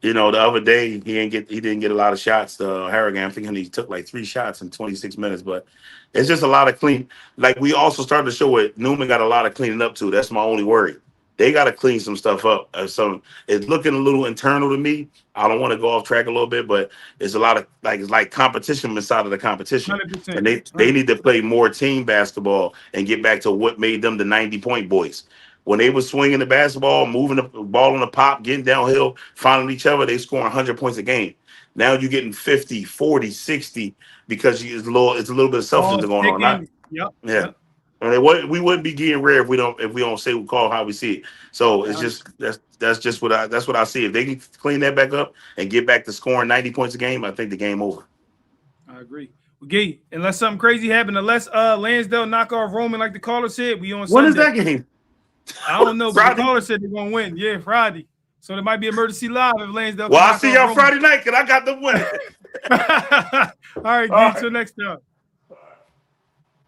the other day he didn't get a lot of shots. Harrigan, I'm thinking he took like 3 shots in 26 minutes, but it's just a lot of clean. Like we also started to show it. Neumann got a lot of cleaning up too. That's my only worry. They got to clean some stuff up. So it's looking a little internal to me. I don't want to go off track a little bit, but it's a lot of it's like competition inside of the competition. 100%. And they need to play more team basketball and get back to what made them the 90-point boys. When they were swinging the basketball, moving the ball on the pop, getting downhill, finding each other, they scoring 100 points a game. Now you're getting 50, 40, 60 because it's a little bit of selfishness going on. Yep. Yeah. Yep. I mean, we wouldn't be getting rare if we don't say we call how we see it. So it's just that's what I see. If they can clean that back up and get back to scoring 90 points a game, I think the game over. I agree. Well, unless something crazy happened, unless Lansdale knock off Roman, like the caller said, we on Sunday. When is that game? I don't know, but the caller said they're gonna win. Yeah, Friday. So there might be emergency live if Lansdale. Well, I'll see y'all Friday night because I got the win. All right, until next time.